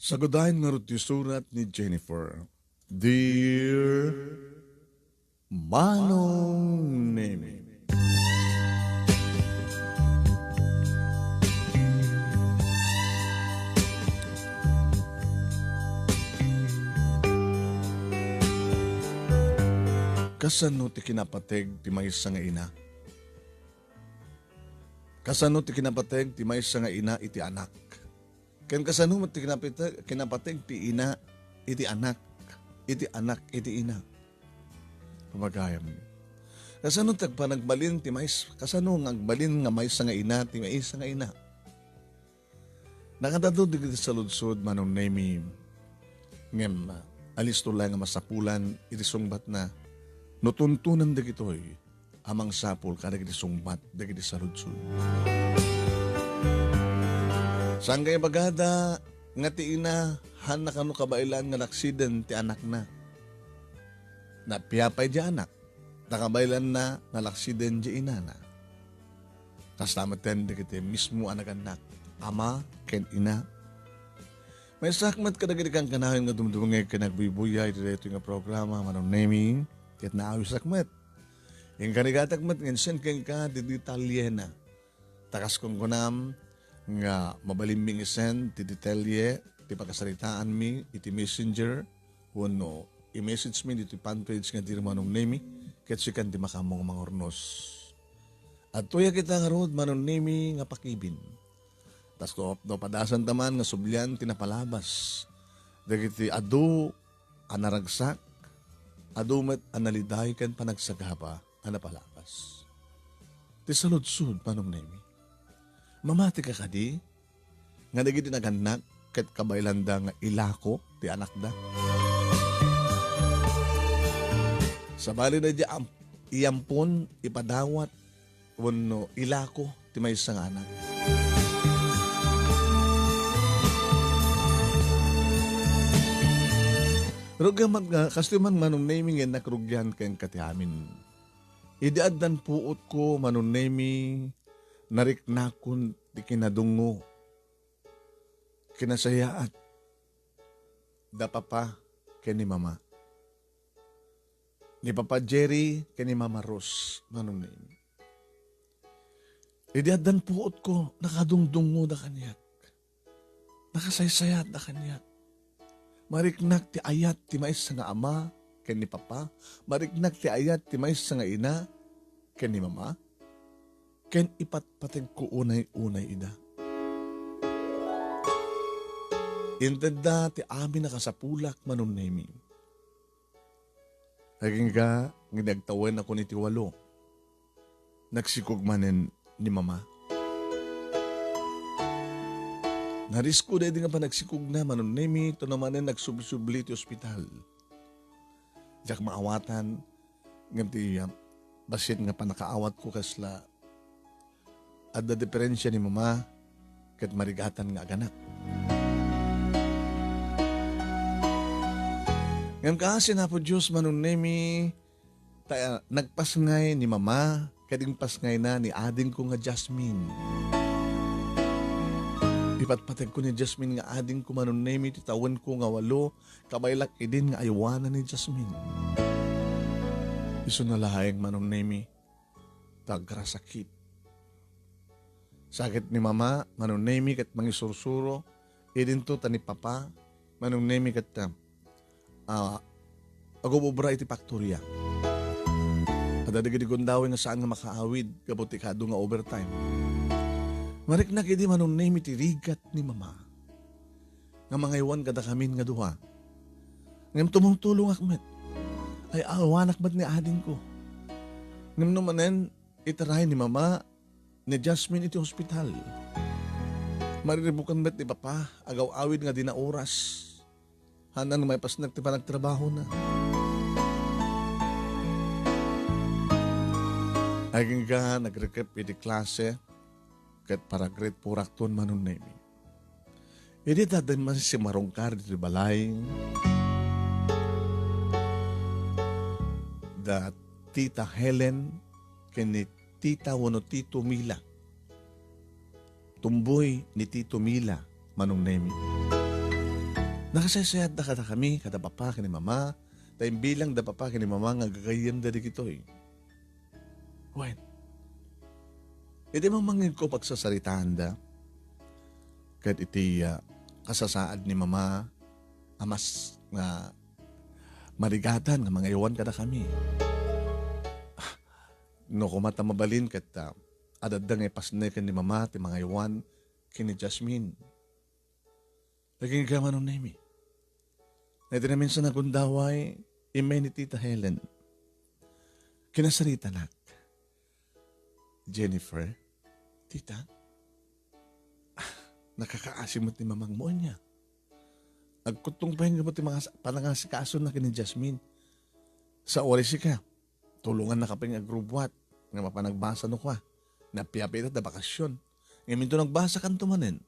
Sagudahin nga iti surat ni Jennifer. Dear Manong Nemi. Kasano ti kinapateg ti maysa nga ina? Kasano ti kinapateg ti maysa nga ina iti anak? Ken kasano ti kinapateg ti ina iti anak iti ina. Pamagayam ni. Kasano tagpanagbalin ti maysa? Kasano nga agbalin nga maysa nga ina ti maysa nga ina? Nakadado digiti sa ludsod Manong Nemi. Ngem alis to lang nga masapulan iti sungbat na nutuntunan dagitoy amang sapul kada giti sungbat dagiti saludsod. Sanggay bagada nga ti ina han nakano kabailan nga naksiden ti anak na. Napiyapay di anak. Nakabailan na nalaksiden di ina na. Kasamaten dagiti mismo anak-anak. Ama ken ina. May sakmat kadagiti kang kanahin nga dumdumungay ka nagbibuyay dito nga programa Manong Nemi. Ket naawis sakmet. Yung kanigatagmat ngensen keng ka di detalye na. Takas kong kunam nga mabalimbing isen ti detalye ti pagkasaritaan mi iti messenger wano i-message mi dito fanpage nga di Manong Nemi ket sikan di makamong mangornos. At tuya kita nga rod Manong Nemi nga pakibin. Tas ko no padasan taman nga sublyan tinapalabas. Dagiti adu anaragsak adumet analiday ken panagsagaba anapalakas. Ti saludsud Manong Nemi. Mamati ka kadi nga dagiti naganak ket kabailanda nga ilako ti anak da. Sabali na di iyampon ipadawat wenno ilako ti maysa nga anak. Rugyaman nga, kastiman Manong Nemi nga nakrugyan kayong katiamin. Idiaddan puot ko Manong Nemi, nariknakon di kinadungo. Kinasayaat. Da papa ken ni mama. Ni Papa Jerry ken ni Mama Rose Manong Nemi. Idiaddan puot ko, nakadungdungo da kanyak. Nakasaysayat da kanyak. Mariknak ti ayat ti maysa nga ama ken ni papa, mariknak ti ayat ti maysa nga ina ken ni mama, ken ipatpateg ko unay-unay ida. Intenda ti amin nakasapulak Manong Nemi. Haging ka, nginagtawan ako ni ti walo. Nagsikog manen ni mama. Narisko dahil nga pa nagsikog na Manong Nemi, ito naman na nagsubli-subli ti ospital. Diyak maawatan, nganti basit nga pa nakaawat ko kasla at da diferensya ni mama kat marigatan nga aganak. Ngam kaasi na po Diyos Manong Nemi, nagpasngay ni mama, kading pasngay na ni ading ko nga Jasmine. Ipatpatag ko ni Jasmine nga ading ko Manong Nemi, titawan ko nga walo, kabaylak idin nga aywanan ni Jasmine. Iso na lahayang Manong Nemi, tagrasakit. Sakit ni mama, Manong Nemi, kat mangisursuro, idin to tani papa, Manong Nemi, kat agububra iti paktorya. Adadigidi gundawin nga saan nga makaawid, kabuti kado nga overtime. Mariknak idi Manong Nemi ti rigat ni mama. Nga mangaywan kada kamin nga duha. Ngam tumungtulong akmet. Ay awanak ba't ni ading ko. Ngam numanen itaray ni mama ni Jasmine iti hospital. Mariribukan ba't ni papa agaw awid nga di na oras. Hanan may pasnag ti panagtrabaho na. Aging ka nagrekep iti klase ket para grade purakton Manong Nemi. Idi dadan man si marongkar di balay. Da Tita Helen ken ni Tita wano Tito Mila. Tumboy ni Tito Mila Manong Nemi. Nakasaysayan da kada kami, kada papa kini mama, tayong bilang da papa kini mama nga gagayan da di kitoy. Wen, iti mamangin ko pagsasaritaan da, kat iti kasasaad ni mama, amas nga marigatan nga mga iwan kada kami. No kumata mabalin kat adadang ipasnekan ni mama ti mga iwan kini Jasmine. Laging gaman ng nemi. Na iti namin sa nagundaway, imay ni Tita Helen. Kinasarita nak. Jennifer, Tita, nakakaasimot ni mamang mo niya. Agkutong pahinga mo ti mga panangasikaso na kini Jasmine. Sa oras ka, tulungan na kaping agrubwat nga mapanagbasa no ka. Napiapit at na bakasyon. Ngayon to nagbasa kan tumanin.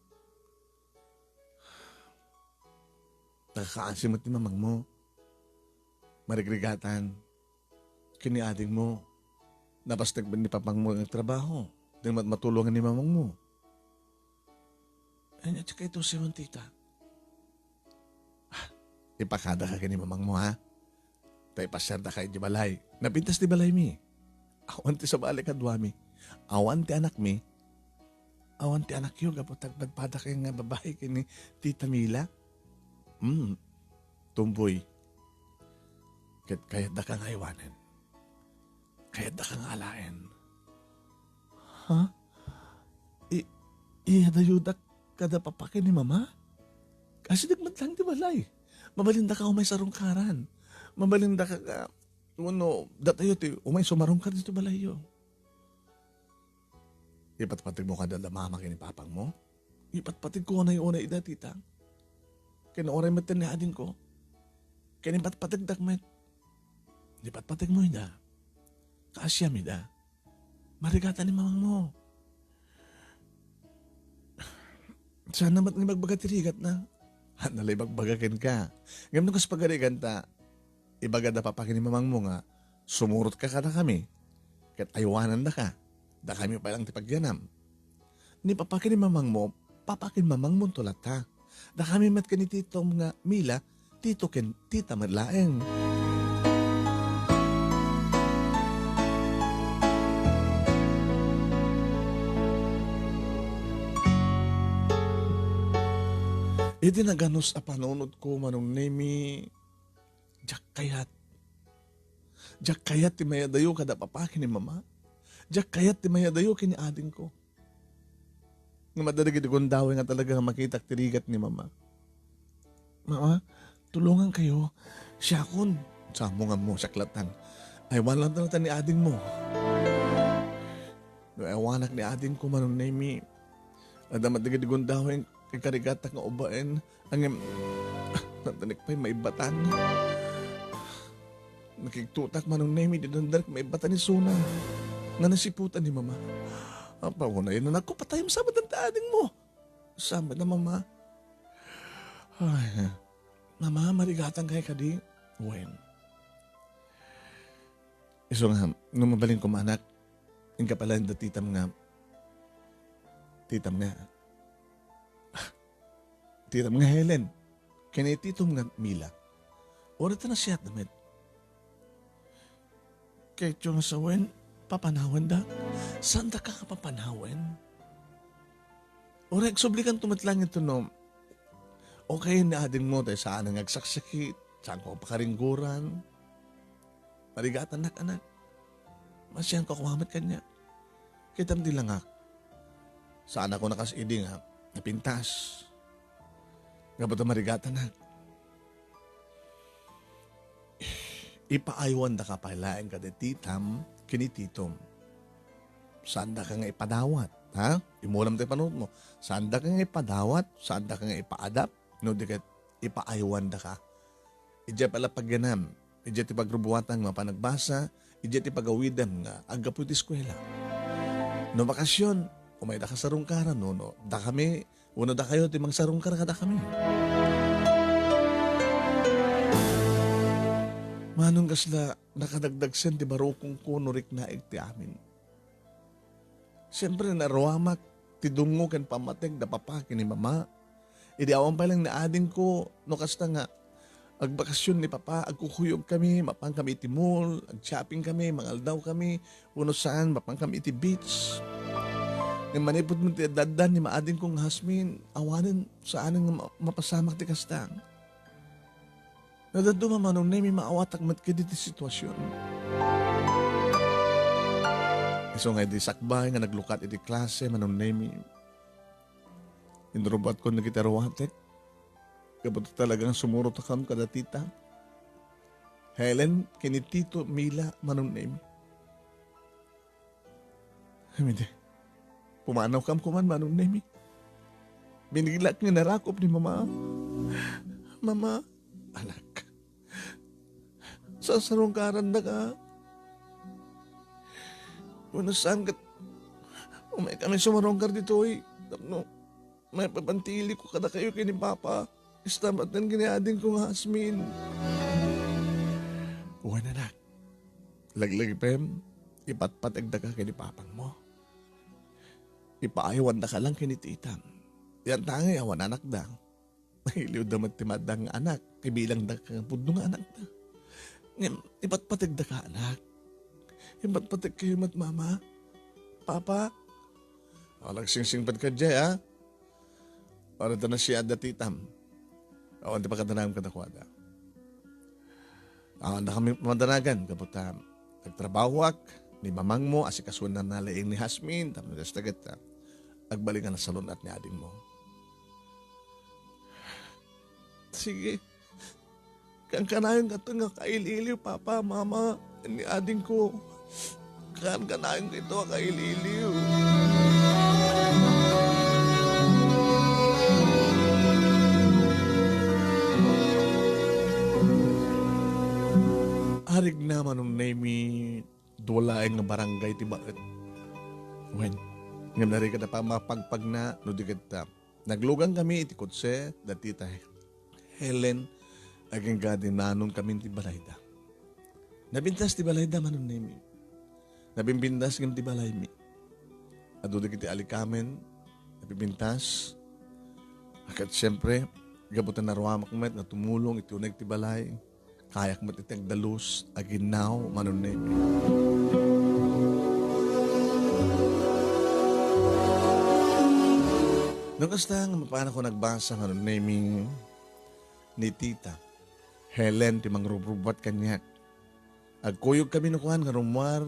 Nakakaasimot ni mamang mo. Marigrigatan. Kini ading mo. Napastag ba ni papang mo ang trabaho? Di matulungan ni mamang mo. Ay, at saka ito si Tita. Ipakada ka kini mamang mo, ha? Tay pasyarda kay di balay. Napintas di balay mi. Awan ti sa balik adwami. Awan ti anak mi. Awan ti anak yung kapag tagpadpada kayo nga babae kini Tita Mila. Tumboy. Kayat da kang aywanin. Kayat da kang alain. Ha? Ihadayudak kada papakin ni mama? Kasi nagmat lang di balay. Mabalinda ka umay sarungkaran. Mabalinda ka datayo ti umay sumarong ka dito balay yo. Ipatpatig mo ka dala mama kini papang mo? Ipatpatig ko na yung una ida, tita. Kinaoray met ni adin ko. Kinipatpatig dakmet. Ipatpatig mo ida. Kaasya mi da. Marigatan ni mamang mo. Sana mat ni magbagati na. Nalay magbagakin ka. Ngayon nung kas pagarigan ta, ibagad na papakin ni mamang mo nga, sumurot ka kada kami. Kat aywanan na ka. Da kami pa lang tipagyanam. Ni papakin ni mamang mo, papakin mamang mo tulat ha. Da kami mat ka ni tito nga Mila, tito ken tita madlaeng. Iti naganos a panunod ko manong nemi jak kayat. Jak kayat ti mayadayo kada papakin ni mama. Jak kayat ti mayadayo kini ading ko. Nga madarigid kong dawi nga talaga makita tirigat ni mama. Mama, tulungan kayo. Siya kun. Samo nga mo, saklatan. Ay, walang talatan ni ading mo. Ay, wanak ni ading ko manong nemi. Ada madarigid kong dawi karigatak nga ubain. Ang natanik pa'y maibatan. Nakiktutak manong nemi dinandarik maibatan ni Suna. Nga nasiputan ni mama. Paunay na ako patayong sabad ang taading mo. Sabad na mama. Ay, mama, marigatan kay kadi. Wen. Iso nga, nung mabalin ko manak, yung kapalan da titam nga, titam nga Helen, kaya titom nga Mila. Orata na siya damit. Kaya tiyo nga sa wen, papanawan da. Saan da ka kapapanawan? Orek, sublikan tumatlang ito no. Okay na adin mo tayo saan ang agsaksakit, saan ko pakaringguran. Marigatan anak. Masyan ko kumamat kanya. Kitam di lang ak. Saan ako nakasiding ha, napintas. Nga ba ito marigatan na? Ipaaywan da ka palaing ka de titam, kinititom. Saan da ka nga ipadawat? Ha? Imulam tayo panood mo. Saan da ka nga ipadawat? Saan da ka nga ipaadap? No, di ka ipaaywan da ka. Ija pala pagganam. Ija ti pagrubuatan nga panagbasa. Ija ti pagawidam nga agapu ti eskwela. No bakasyon, umay da ka sarungkaran, no. Da kami, uno da kayo, timang sarungkar ka da kami. Manong kasla, nakadagdagsan ti barokong kunurik na ti amin. Siyempre, narawamak, ti dungo ken pamatek da papakin ni mama. Idi awan pa lang na ading ko, no kasta nga, agbakasyon ni Papa, agkukuyog kami, mapang kami iti mall, ag-shopping kami, mangaldaw kami, uno saan, mapang kami iti beach. Nga manipod mo ti dadan ni maading kong hasmin, awanin saan nga mapasamak ti kastang. Nadaduma manong na may maawatak mat ka diti sitwasyon. So nga di sakbay nga naglukat iti klase manong na may inrobat ko na gitaruwatek. Kapag talagang sumurot akam kada tita. Helen, kini Tito Mila manong name. Hamide, pumanaw kam kuman manong name. Binigilak nga narakop ni Mama. Mama, anak, sa sarungkaran na ka. Kung nasaan ka, umay kami sumarungkar dito eh. No, may papantili ko kada kayo kini Papa. Istamatan giniadin ko nga Hasmin. Uwan anak. Laglag pem, ipatpatagda ka kini Papang mo. Ipaayawan na ka lang kini Titang. Yan tangay awan anak da. Mahiliw damat timadang anak. Kibilang da ka pudno nga anak da. Ipatpatagda ka anak. Ipatpatag kayo mat Mama. Papa. Walang sing-singpad ka dyan ha. Para na siya da Titam. Awan di pa kadanagam kadakwada. Awan na kami madanagan. Kapag nagtrabaho ak, ni mamang mo, asikasuan na nalaing ni Hasmin, tapos nastagat agbalingan na salon at ni ading mo. Sige. Kang kanayon ka ito nga kaililiw, Papa, Mama, ni ading ko. Kang kanayon ka ito kaililiw. Harig naman nung naimi dulaing nga barangay ti baet. Wen, ngam nari kada pa mapagpag na no di kita. Naglugang kami iti kotse dati ta Helen aging gadin nanon kami ti balayda. Nabintas ti balayda manon naimi. Nabimbindas ngam ti balay mi. Adu di kiti alikamen, nabibintas. Akat siyempre, gabutan na ruwamak met na tumulong iti uneg ti balay. Kayak mo titag dalus, aginaw, manunin. Nung kastang, paano ko nagbasa ng naming ni Tita, Helen, timang rubrubat kanyak. Agkuyog kami nukuhan ng rumwar,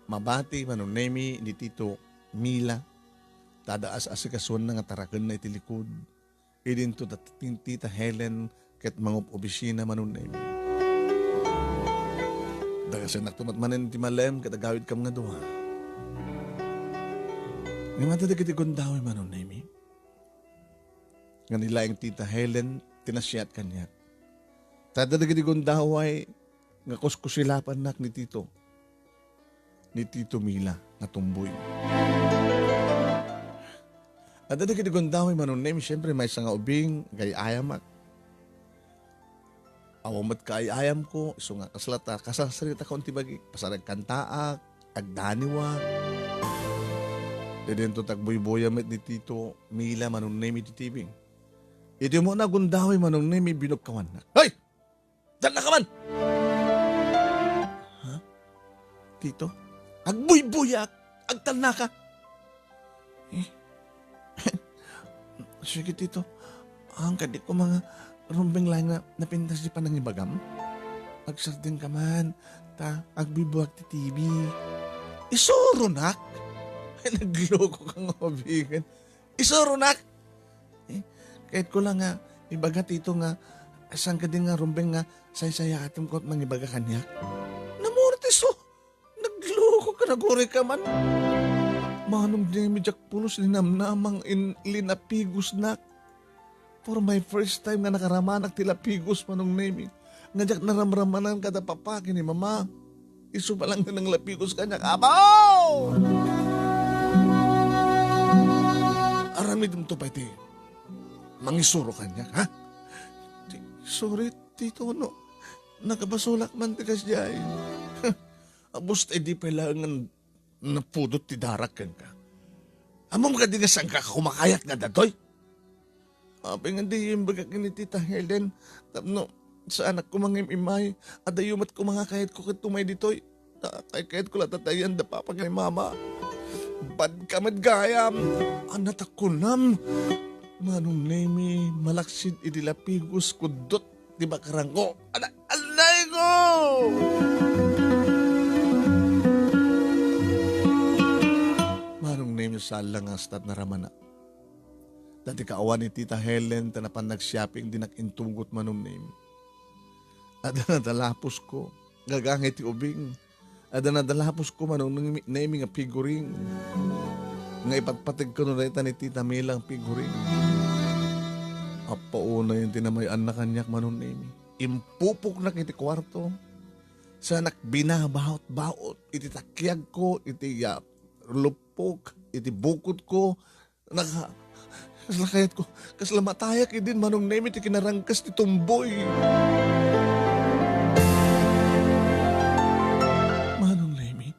mabati, manunemi ni Tito Mila, tadaas asikasuan na nga tarakan na itilikod. Idinto dating Tita Helen, ket mangup obisina manunemi. Dagasan naktumatmanin ti malem katagawid kam nga duha. Nga matadagiti kundawi manon nemi. Nga nilaing Tita Helen tinasyat kanya. Tadadagiti kundaway nga kuskusilapan nak ni Tito Mila na tumboy. At dadagiti kundaway manon nemi, siyempre may isang ubing gay ayamak. Awamat ka ayam ko, iso nga kaslata, kasasarita ka unti bagi, pasarag kantaak, agdaniwa. Dito tagboy-boya met ni Tito Mila manunay iti tibing. Ito mo na gundawi manunay mi binugkawan na. Hoy! Dala ka man! Ha? Tito? Agboy-boyak! Agtalna ka! Sige, Tito. Ang kadik ko mga rumbeng lang na napintas di pa ng ibagam. Agsardin ka man, agbibuak ti TV. Isuro nak. Nagloko kang mabigan. Isuro nak. Kahit ko lang nga, ibaga Tito nga, asan ka din nga rumbeng nga, say-saya atim ko at mangibaga kanya. Namortiso. Nagloko ka, naguri ka man. Manong di mi jak pulos linamnamang linapigos nak. For my first time nga nakaramanak tila pigos manong naming. Nga jak naramramanan kada papaki ni Mama. Isu pa lang ng lapigos kanya. Abaw! Aramid mo to pa iti. Mangisuro kanya, ha? Sorry, Tito, no. Nakabasulak man tikas jay. Abos di pa lang napudot ti darak ka. Among ka di nga saan ka kumakayat nga datoy? Apay nga di yung baga ni Tita Helen. Tapno, sa anak ko mga imay, adayumat ko mga kahit ko katumay ditoy. Kahit ko latatayan da papa kay mama. Bad kamad gayam. Anak ko nam. Manong nemi, malaksid idilapigos kudot. Di ba karangko? Alay ko! Manong nemi sa langas tat naramana. Dati kaawan ni Tita Helen tanapan nag-shopping din nakintugot manong nemi. Ada nadalapos ko. Gagangit ti ubing. Ada nadalapos ko manong nemi nga figuring. Nga ipatpatig ko nun ni Tita Milang figuring. Apauna yung tinamayan na kanyak manong nemi. Impupok na kiti kwarto. Sa anak binabaot-baot. Iti takyag ko, iti lupok, iti bukod ko. Kaslakayat ko. Kaslamatayak idin manong nemi ti kinarangkas ti tumboy. Manong nemi.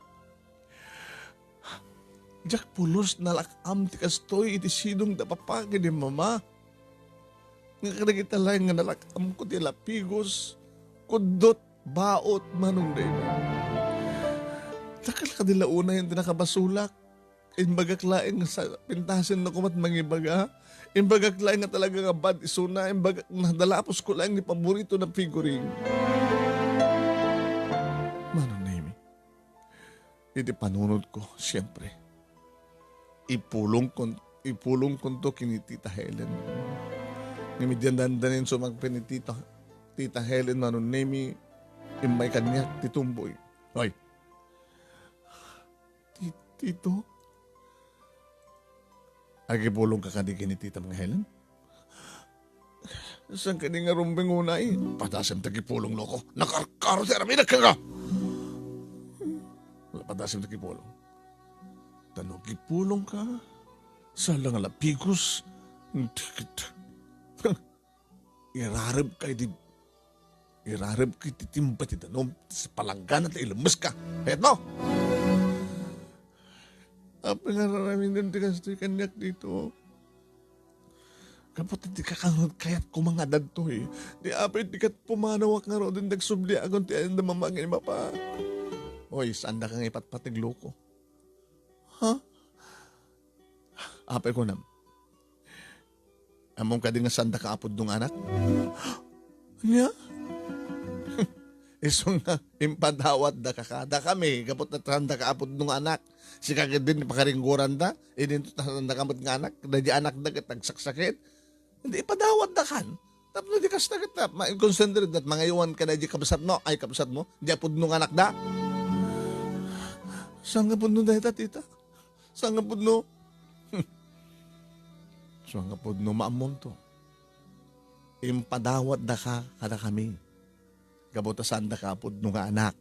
Jak pulos nalakam ti kastoy iti sidong da papagi ni mama. Nga kadagita lang nga nalakam ko ti lapigos. Kudot baot manong nemi. Takal ka nila una yung tinakabasulak. Imbagaklain nga sa pintasin na kumat mangibaga. Imbagaklain nga talaga nga bad isuna. Nadalapos ko lang ni paborito na figuring. Manong nemi. Iti panunod ko, siyempre. Ipulong ko to kini Tita Helen. Ngimidyan dandanin so magpini Tita Helen manong nemi. Imay kanya, titumboy. Hoy. Tito? Agipulong ka kadi kini Tita mga Helen? Saan ka nga rumbing unay? Patasem tagipulong loko. Nakarkaro si Aramina ka nga! Patasem tagipulong. Tanong gipulong ka? Saan lang alapigos? Irarib kay di... Irarib kay titimba ti danom sa palanggan at ilamas ka. Hayat mo! Apa nga raramin din ti kastoy kanyak dito? Kapot di kakangod kayat kumangadad to eh. Di apit di kat pumanawak nga ro din nagsubli agon ti ayun na mamangin mapa. Oy, saan na kang ipatpatiglo ko? Ha? Apay ko nam. Among ka din nga saan da kaapod nung anak? Anya? Isong nga, impadawat da kakada kami, kapot na tanda kaapod nung anak. Si kagad din, pakaringguran da, idinto tanda kamot nga anak, na di anak da tagsaksakit. Hindi, ipadawat da kan. Tapos na di kastakit na, ma-concentrate that, mga iwan ka na di kabsat mo, ay kabsat mo, di apod nung anak da. Saan nga pod no da ita, tita? Saan nga pod no? Saan nga pod no maamon to? Impadawat da ka, kada kami. Kabutasan da kapod nung anak.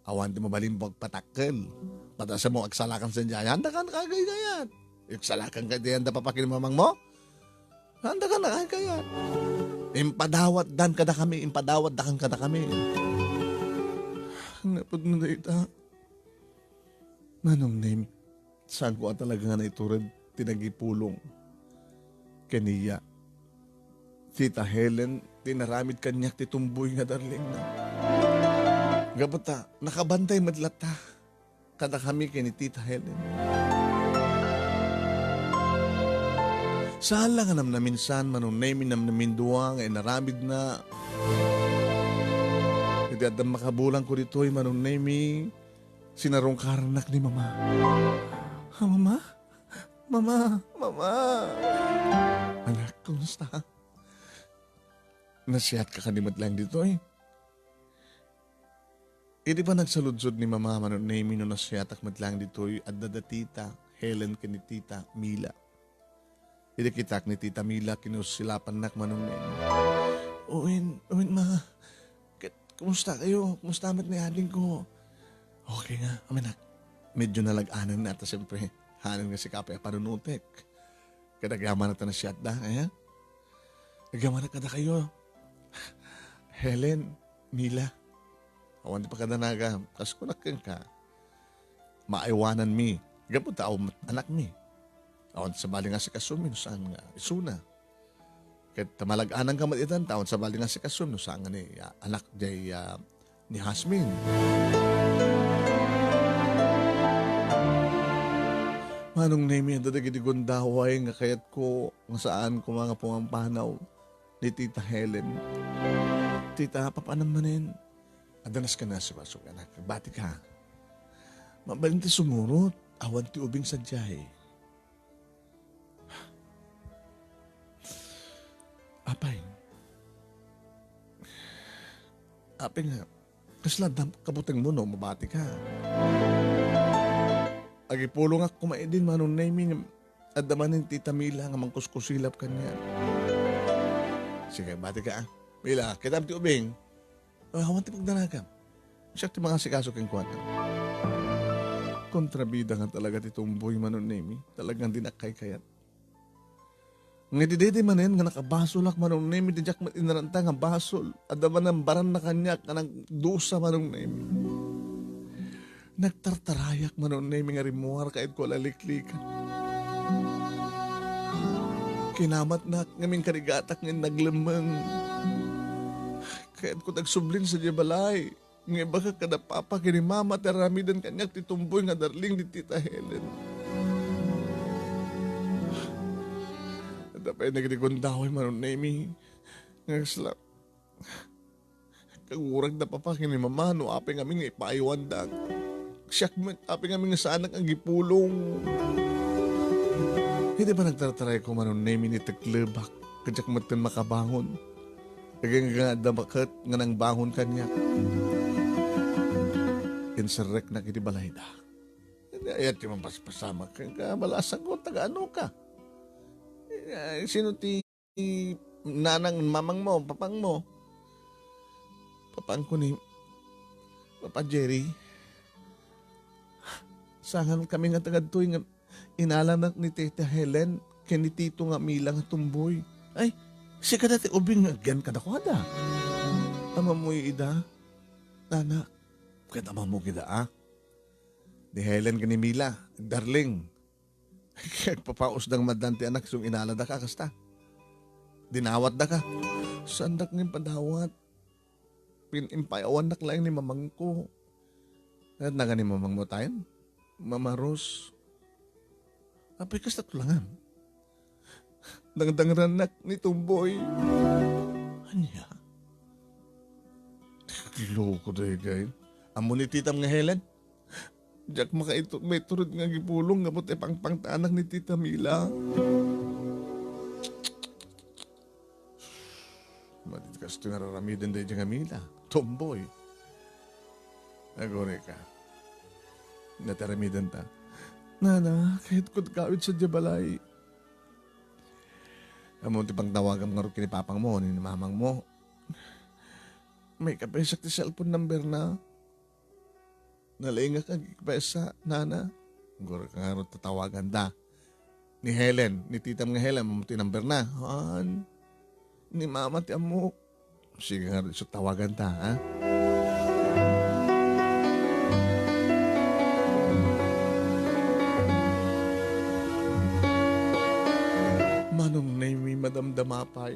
Awan di mabalimbag patakkel. Patasa mo agsalakan sa diyan. Handa ka nakagaygayan. Agsalakan ka diyan da papakin mamang mo. Handa ka nakagaygayan. Impadawat dan kada kami. Impadawat dakan kada kami. Napod mo na ita. Manong name. Saan ko talaga nga naiturad tinagipulong. Kaniya. Tita Helen, tinaramid kanyak titumboy nga darling na. Gabata, nakabantay madlata. Kada kami kay ni Tita Helen. Saan lang anam na minsan, manong naimin nam namin duwang, ay naramid na. Hindi adam makabulang ko dito'y manong naimi, sinarong karanak ni Mama. Ha, Mama? Mama? Mama? Anak, kumusta? Nasiyat ka kanimot lang dito eh. Hindi ba nagsaludsod ni Mama manon name no nasiyat akmat lang dito at dada Tita Helen kini Tita Mila. Hindi kitak ni Tita Mila kinusilapan nak manon name. Uwin ma. Kumusta kayo? Kumusta amat ni aling ko? Okay nga, aminak. Medyo nalag-anan na ata siyempre. Hanan nga si Kapay panunutek. Kadagyaman na ta na siyat da, kaya? Kadagyaman na kada kayo. Helen, Mila, awan di pa kada naga, kas kunakin ka, maaiwanan mi, gabot aw anak mi, awan sa bali nga si Kasumin, saan nga, isuna, Ket tamalag-anang kamat itan taon sa bali nga si Kasum no sa nga ni anak jay ni Hasmin. Manong name yan dadagi di gundaway nga kayat ko nga saan ko mga pumampanaw ni Tita Helen. Tita, papanamanin. Adanas ka na si Basok anak. Bati ka. Mabalin ti sumurot. Awan ti ubing sadyay. Apay. Apay nga. Kasla kabuteng mo no, mabati ka. Agipulong ako kumain din manong naming at damanin Tita Mila nga mangkuskusilap kanya. Sige, bati ka ah. Mila, kita ti ubing. Hawan ti pagdanagam. Siya ti mga sikaso keng kuwan. Kontrabida nga talaga ti tumboy manong nami. Talagang dinakay kayat. Nga di manen nga nakabasolak manong nami di jak inaranta nga basol. Adaman ng baran na kanyak nga nagdusa manong nami. Nagtartarayak manong nami nga rimuhar kahit ko laliklikan. Kinamat na ngaming karigatak ng naglamang. Kahit ko nagsublin sa dibalay. Nga baka kada papa kini mama teramidan kanyak titumboy nga darling di Tita Helen. At apay nagdigundaway manong nami. Nga sila. Kagurag na papa kini mama no apay nga nga ipaiwandag. Siyakmet apay nga nga saanak ang gipulong. Hindi ba nagtataray ko manong nami ni taglebak kadyak matan makabangon. Kaya nga damakat nga nang bangon kanya. Insurrect na kiti balayda. Ayat yung mapaspasama ka. Malasan ko, taga-ano ka? Sino ti nanang mamang mo, papang mo? Papang ko ni Papa Jerry. Sangan kami nga taga-toy nga inalanak ni Tita Helen kaya ni Tito nga Mila nga tumboy. Ay, si ka dati ubing nga gan ka na ko ada. Ama mo ida, nana, kaya ama mo kita Ni Helen ka ni Mila, darling. Kaya papaos dang madante anak sung inalada ka kasta. Dinawat da ka. Sandak ng padawat. Pinimpayawan nak lang ni mamang ko. At naga ni mamang mo tayo? Mama Rose. Apay kasta tulangan. Dangdangran nak ni Tumboy. Anya? Loko dahi kayo. Amo ni Titam nga Helen. Diyak may turod nga gipulong nga buti pang-pangtanak ni Tita Mila. Matit ka ito nga raramidin dahi nga Mila. Tumboy. Nagore ka. Nataramidan ta. Nana, kahit kung kawit sa dibalay. Amo ti pang tawagam nga rin kinipapang mo, ni mamang mo. May kapesak ti cellphone number na. Nalainga ka kipesa, nana. Gura ka nga rin tatawagan da. Ni Helen, ni Titam nga Helen, mamuti number na. Han, ni mama ti amok. Sige nga rin so tawagan ta, ha? Manong may madamdamapay.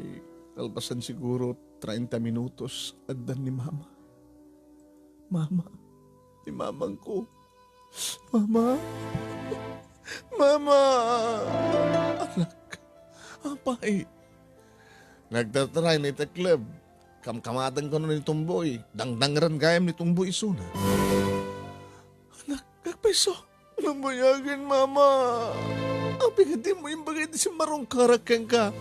Kalpasan siguro 30 minutos addan ni mama. Mama, ni mamang ko. Mama, mama, anak, apay. Nagtatry na ita club. Kamkamatan ko na ni Tumboy. Dangdangran gayam ni Tumboy isuna. Anak, kakpeso. Nambayagin, mama. Ang pingati mo yung bagay di si marong karakeng ka.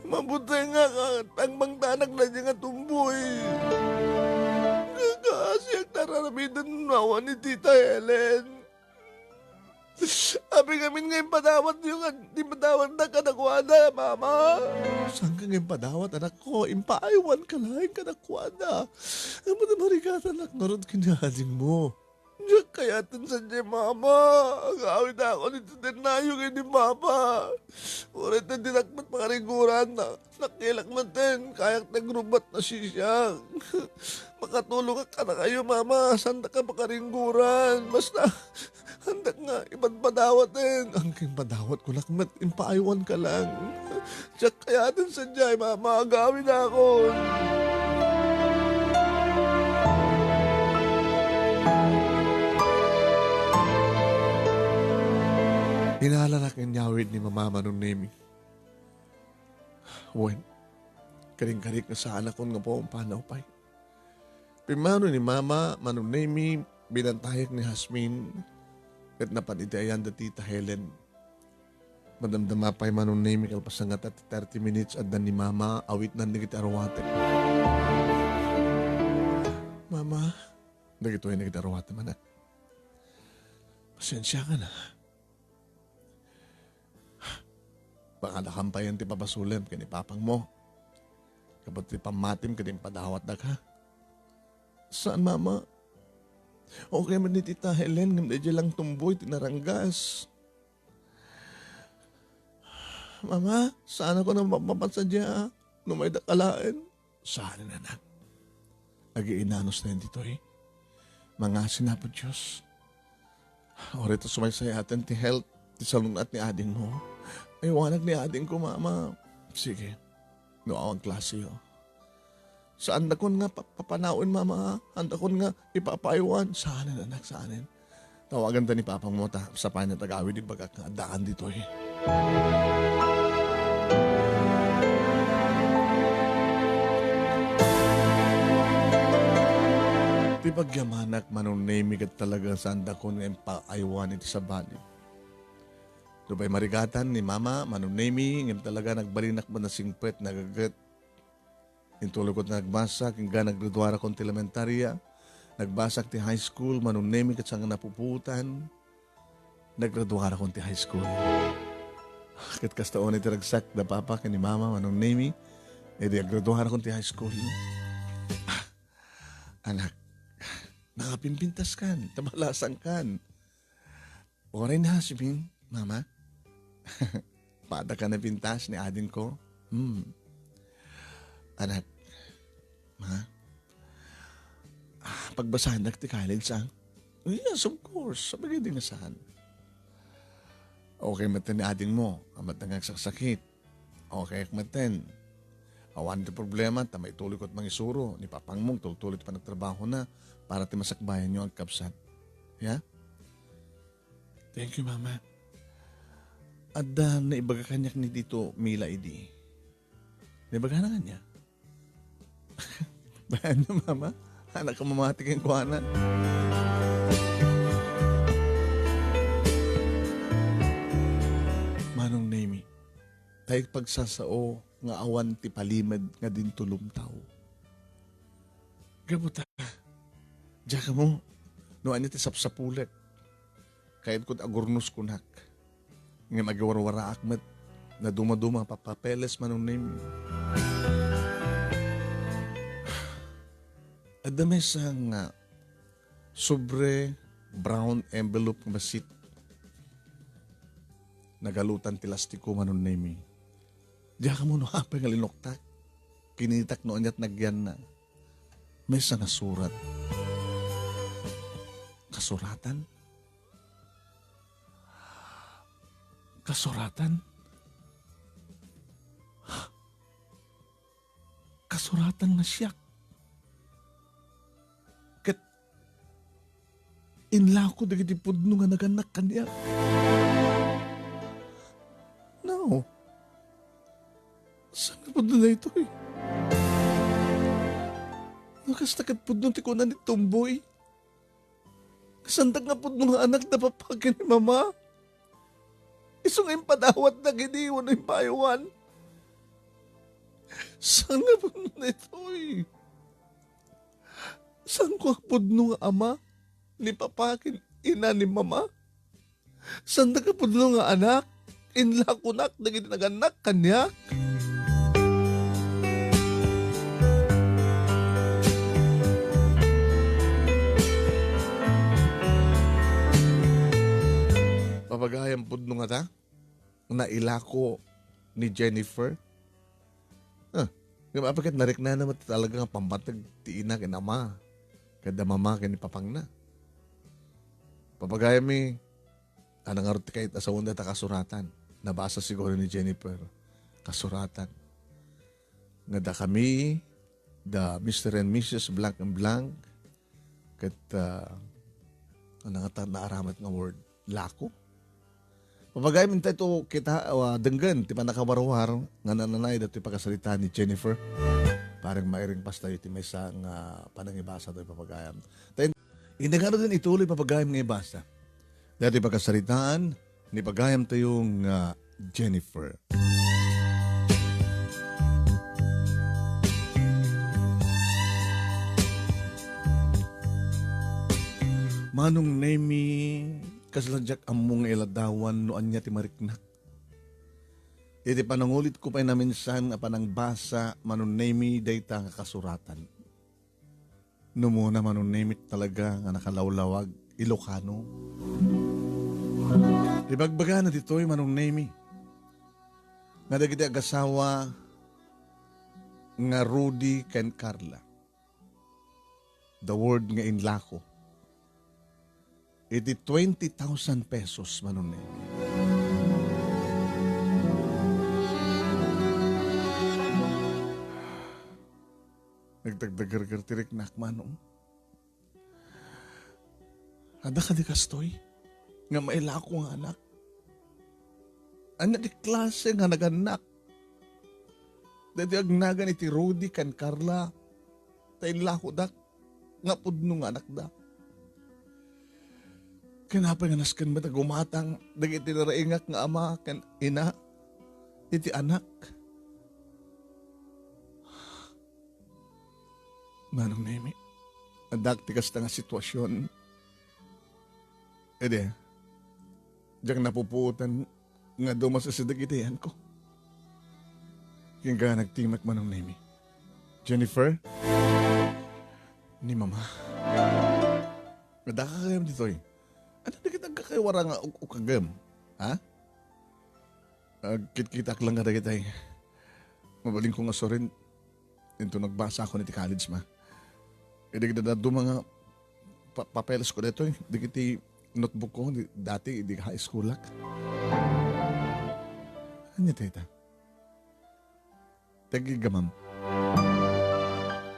Mabuti nga ka, ang bangtanak na niya nga Tumboy. Kakasiyag nararamidan nawa ni Tita Helen. Abi kami ngayon padawat yung di padawat na kanakwada, mama. Saan ka ngayon padawat, anak ko? Impaiwan ka lang kanakwada. Ang matamarikata, anak, narod kinahading mo. Diyak kayatan sa niya, mama. Ang awit ako nito din na yung ni mama. Ulit na dinakmat mga riguran na nakilak natin. Kayak nagrubat na siya. Makatulong ka na kayo, mama. Sanda ka makaringguran. Basta, handak nga, ibang padawat din. Ang king padawat ko, lakmat, impaiwan ka lang. Diyak kaya din sa diyay, mama, agawin na ako. Inaalala kang nyawid ni mama manunemi. Wen, karing-karik na sa anak ko nga po ang panawpay. Pimano ni mama manunemi, binantahik ni Hasmin, at napanidayan da tita Helen. Madamdama pa'y manunemi kalpasangat at 30 minutes at dan ni mama, awit na nagit arawatin. Mama, nagito ay nagit arawatin manak. Pasensya ka na. Baka nakampayan ti papasulim kani papang mo. Kapag ti pamatim kani padawat na ka. Saan, mama? Okay man ni tita Helen, nga lang tumboy, tinaranggas. Mama, saan ako nang mapapansadya? No may dakalaan. Saan na anak? Agi-inanos na yun dito eh. Mga sinapod Diyos. Orito sumaysay atin ti health, ti salunat ni ading mo. Ay wanag ni ading ko, mama. Sige, noawang klase oh. Saan na kon nga papanawin, mama? Handa kon nga ipapaiwan. Saanin, anak, saanin? Tawagan ta ni papang mo ta sa panya tagawi di bagak nga daan dito eh. Di pagyamanak manunemi kat talaga sa handa kon nga ipaiwan iti sa bali. Dubay marigatan ni mama manunemi nga talaga nagbalinak mo na singpet nagagat. Intulog ko na nagbasak, hingga naggraduara kong elementarya, nagbasak ti high school, manunemi kat siyang napuputan, naggraduara kong ti high school. Kat kastaon iti ragsak, da papa ka ni mama, manunemi, edi naggraduara kong ti high school. Anak, nakapimpintas kan, tabalasan kan. Oray na, Hasmin, mama. Pada ka na pintas ni adin ko. Anak, ma, pagbasahan na ti college ang? Yes, of course. Sabagay din nasahan. Okay, matin ni ading mo. Amat na saksakit. Okay, matin. Awan ti problema, tamay tuloy ko't mangisuro. Ni papang mong tuloy pa nagtrabaho na para ti masakbayan nyo ang kapsat. Yeah? Thank you, mama. Adda na ibaga kanyak ni dito Mila idi. Naibaga na kanya. Bayan niyo, mama? Anak ka mamatik ang kuhanan. Manong Nemi, tayo pagsasao nga awan ti palimad nga din tulumtaw. Gabuta, diya ka mo, no anya ti sapsapulet. Kahit kut agurnos kunak, nga magawarwara akmet, na dumaduma papapeles manong Nemi. Adamay sang sobre brown envelope masit. Nagalutan ti lastiko manon Nemi. Diya ka mo no hapay nga linoktak. Kinitak no anyat nagyan na. May sang surat. Kasuratan? Kasuratan? Kasuratan na siyak. Inla ko dagiti pudno nga naganak kanya. No. Saan nga pudno na ito eh? Nakastakat pudno ti kunan ni Tumboy. Kasandag nga pudno nga anak na papagin ni mama. Iso nga yung padawat na giniwan na yung payuan. Saan nga pudno na ito eh? Saan ko ang pudno nga ama? Ni papakin, ina ni mama. Sanda ka po nga anak? Inla kunak, naging naganak kanya. Papagayang po nga ta, nailako ni Jennifer. Kapagkat narik na naman talaga nga pambatag ti ina kinama. Kada mama kinipapang na. Papagaya mi, anang arti kahit asawan na kasuratan. Nabasa siguro ni Jennifer. kasuratan. Nga da kami, the Mr. and Mrs. Blank and Blank, kat naaramat nga word, lako. Papagay min tayo kita denggan, ti pa nakawarwar, nga nananay dati pagkasalita ni Jennifer. Parang mairing pas tayo ti may isang panangibasa tayo papagayam. Hindi nga din ituloy papagayam nga ibasa. Dati pagkasalitaan, ni pagayam tayong Jennifer. Manong nemi kasaladyak among iladawan no anya ti mariknak. Iti panangulit ko pa na minsan nga panang basa manong nemi dayta nga kasuratan. No muna manong nemi talaga nga nakalawlawag Ilocano. Ibagbaga na dito'y manong nemi. Nga dagiti agasawa nga Rudy ken Carla. The word nga inlako. Iti 20,000 pesos manong nemi. Nagdagdagar tirik nakmanong. Ada ka di kastoy, nga mailako nga anak. Anak di klase nga naganak. Dati agnagan iti Rudy kan Carla, tayo lako dak, nga pudno nga anak dak. Kanapa nga naskan ba gumatang, dagiti naraingak nga ama, kan ina, iti anak. Manong nemi, adak tikas na nga sitwasyon. Ede, diyak napuputan nga dumas sa sidagitihan ko. Kaya nga nagtimak manong nemi. Jennifer? Ni mama. Nadaka kayam dito eh. Ano na kitang kakaiwara nga ukagam? Ha? Kit-kitak lang nga kita eh. Mabaling ko nga sorin. Ito nagbasa ako niti college ma. Hindi kita do mga papeles ko dito eh. Di kiti notebook ko dati di high school lak. Ano tita? Tagi gamam.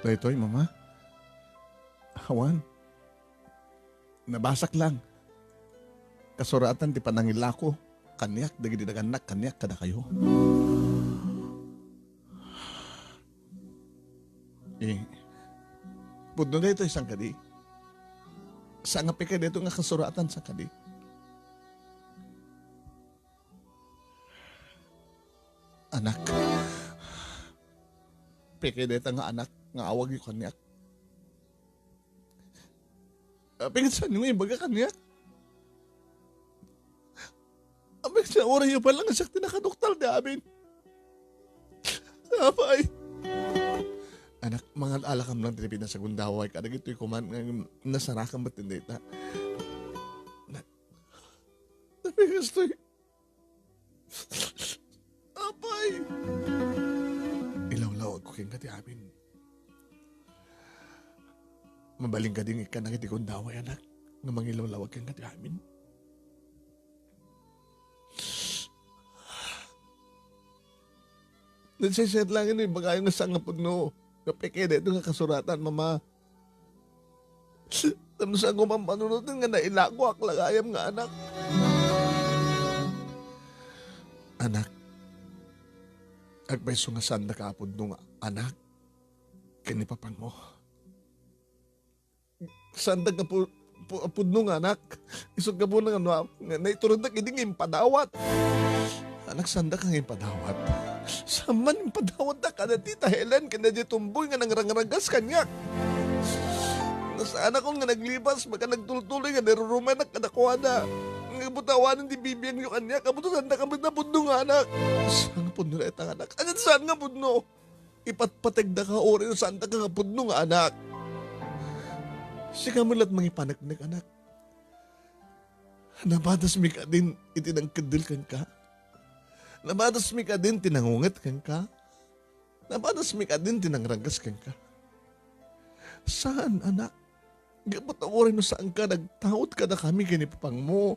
Dito eh mama. Hawan. Nabasak lang. Kasuratan ti panangilako. Kanyak, dagi dinaganak, kanyak kada kayo. Pudno na ito isang kadi. Sa nga pika dito nga kasuratan sa kadi. Anak. Pika dito nga anak, nga awag yung kanyak. Pika saan yung ibaga kanyak? Abig sa oras yung palang sakti nakadoktal na amin. Apay. Anak, mga alakam lang tinipid sa gundaway. Kada gito'y kuman, nasarakan ba't hindi ta? Abig gusto'y. Apay. Ilaw-law ako king kati amin. Mabaling ka din ikan ng iti gundaway, anak. Nga mangilaw-lawag kang kati amin. Nagsiset lang yun, bagay nga sangapod no. Kapeke dito nga kasuratan, mama. Tapos ako mamanunod nga nailako aklagayam nga anak. Anak, agpaiso nga sanda ka apod no nga anak. Kanipapang mo. Sanda ka apod no nga anak. Isog ka po nga naiturod na kining impadawat. Anak, sanda kang impadawat. Saman impadawat na ka na tita Helen, kanya di tumboy nga nangrangrangas kanyak. Nasa anak ko nga naglibas, baka nagtultuloy nga naruruman na kanakuha na. Nga butawanan di bibiyang yung kanyak, kabuto sanda ka na budno nga anak. Saan nga budno na itang anak? Anyan saan nga budno? Ipatpatag na ka orin saan ka nga budno nga anak. Siya mo lahat mga ipanagnag anak. Nabadas mi ka din itinangkadil kan ka. Nabadas mi ka din tinangungat kan ka. Nabadas mi ka din tinangrangas kan ka. Saan, anak? Gabot ang orin no saan ka, nagtawad ka na kami ganipapang mo.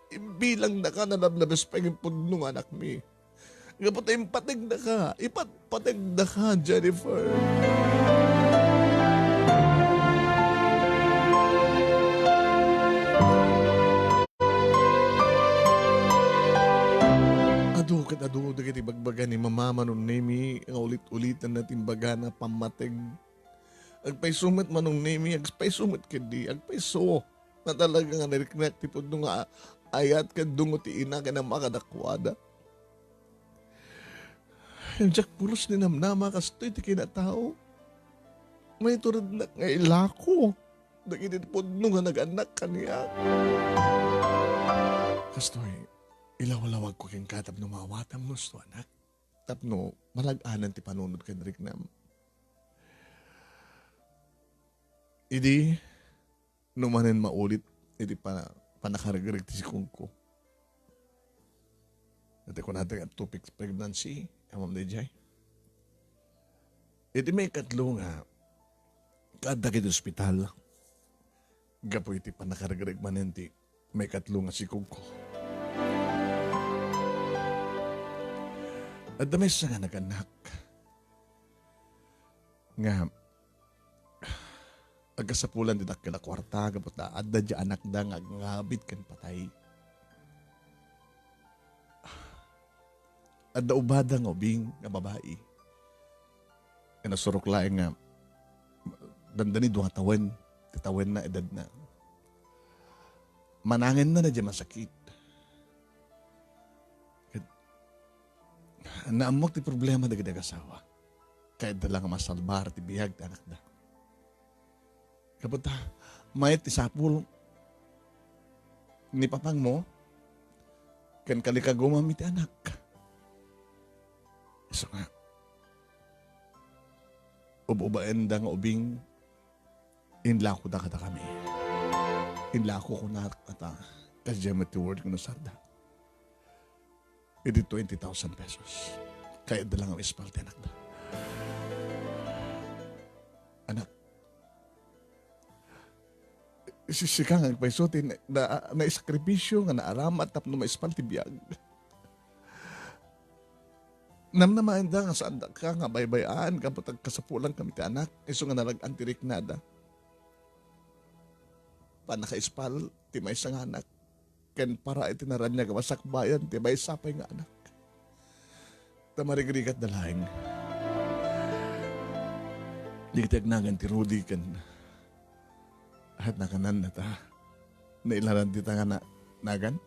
Ibilang na ka na nablabas pa yung pudnong anak mi. Kapag impatig na ka, ipatpatig na ka, Jennifer. Ado, dagiti bagbaga ni mama nun nemi, nga ulit-ulitan natin baga na pamatig. Agpay sumit manong nemi, agpay sumit kadi, agpay so. Na talaga nga nariknak tipod nung ayat ka dungo ti ina ka na makadakwada. Yung Jack pulos ni namnama kastoy ti kinatao. May turad na nga ilako. Dagiti pod nung nga nag-anak kaniya. Kastoy, ilawalawag ko king katab no mawatam mo sto anak. Tapno, malag-anan ti panunod ka nariknam. Idi, numanen maulit, idi panakaragarig ti si Kungko. Dati ko natin at topic pregnancy, amam na jay. Idi may katlo nga, kada kiti ospital, gapo iti panakaragarig manenti, may katlo nga si Kungko. At damay sa nga naganak, nga, agkasapulan din akila kwarta, kapot na adda dya anak da nga ngabit kan patay. Adda ubada nga ubing nga babae. E nasurok laeng nga, dandani duha tawen, titawen na edad na. Manangin na dya masakit. Naamok ti problema da asawa. Kahit da lang masalbar ti bihag ti anak da. Kapag mayat isapul ni papang mo, kan kalika gumamit anak. So nga, ubaen da nga ubing, inlako da kata kami. Inlako ko na kata, kasi mati word ko na sarda. Iti 20,000 pesos. Kaya da lang ang ispalte anak da. Anak, sisikang agpaisotin na isakripisyo nga naaramat tapno maispalti biyag. Namnamain da nga saan da ka nga baybayaan kapag kasapulang kami ti anak iso nga nalag-antirik nada. Panakaispal ti may isang anak ken para itinaran niya kamasakbayan ti may sapay nga anak. Tamarigrigat na laing. Di kitagnagan ti Rudy ken at nakanan na ta. Nailaran di ta nga na nagan.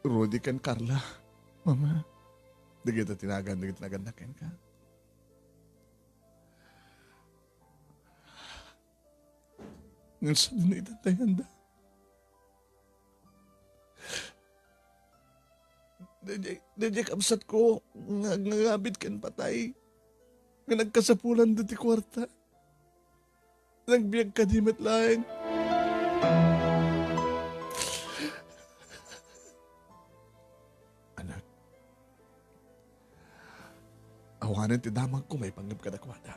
Rudy kan Carla. Mama. Di kita tinagan na ken ka. Ngan sa doon itatayan da. Dadya kamsat ko, ngagabit kan patay. Nga nagkasapulan dati kwarta. Nagbiyag ka di matlaeng. Anak, awanan ti damang ko may panggap ka nakwada.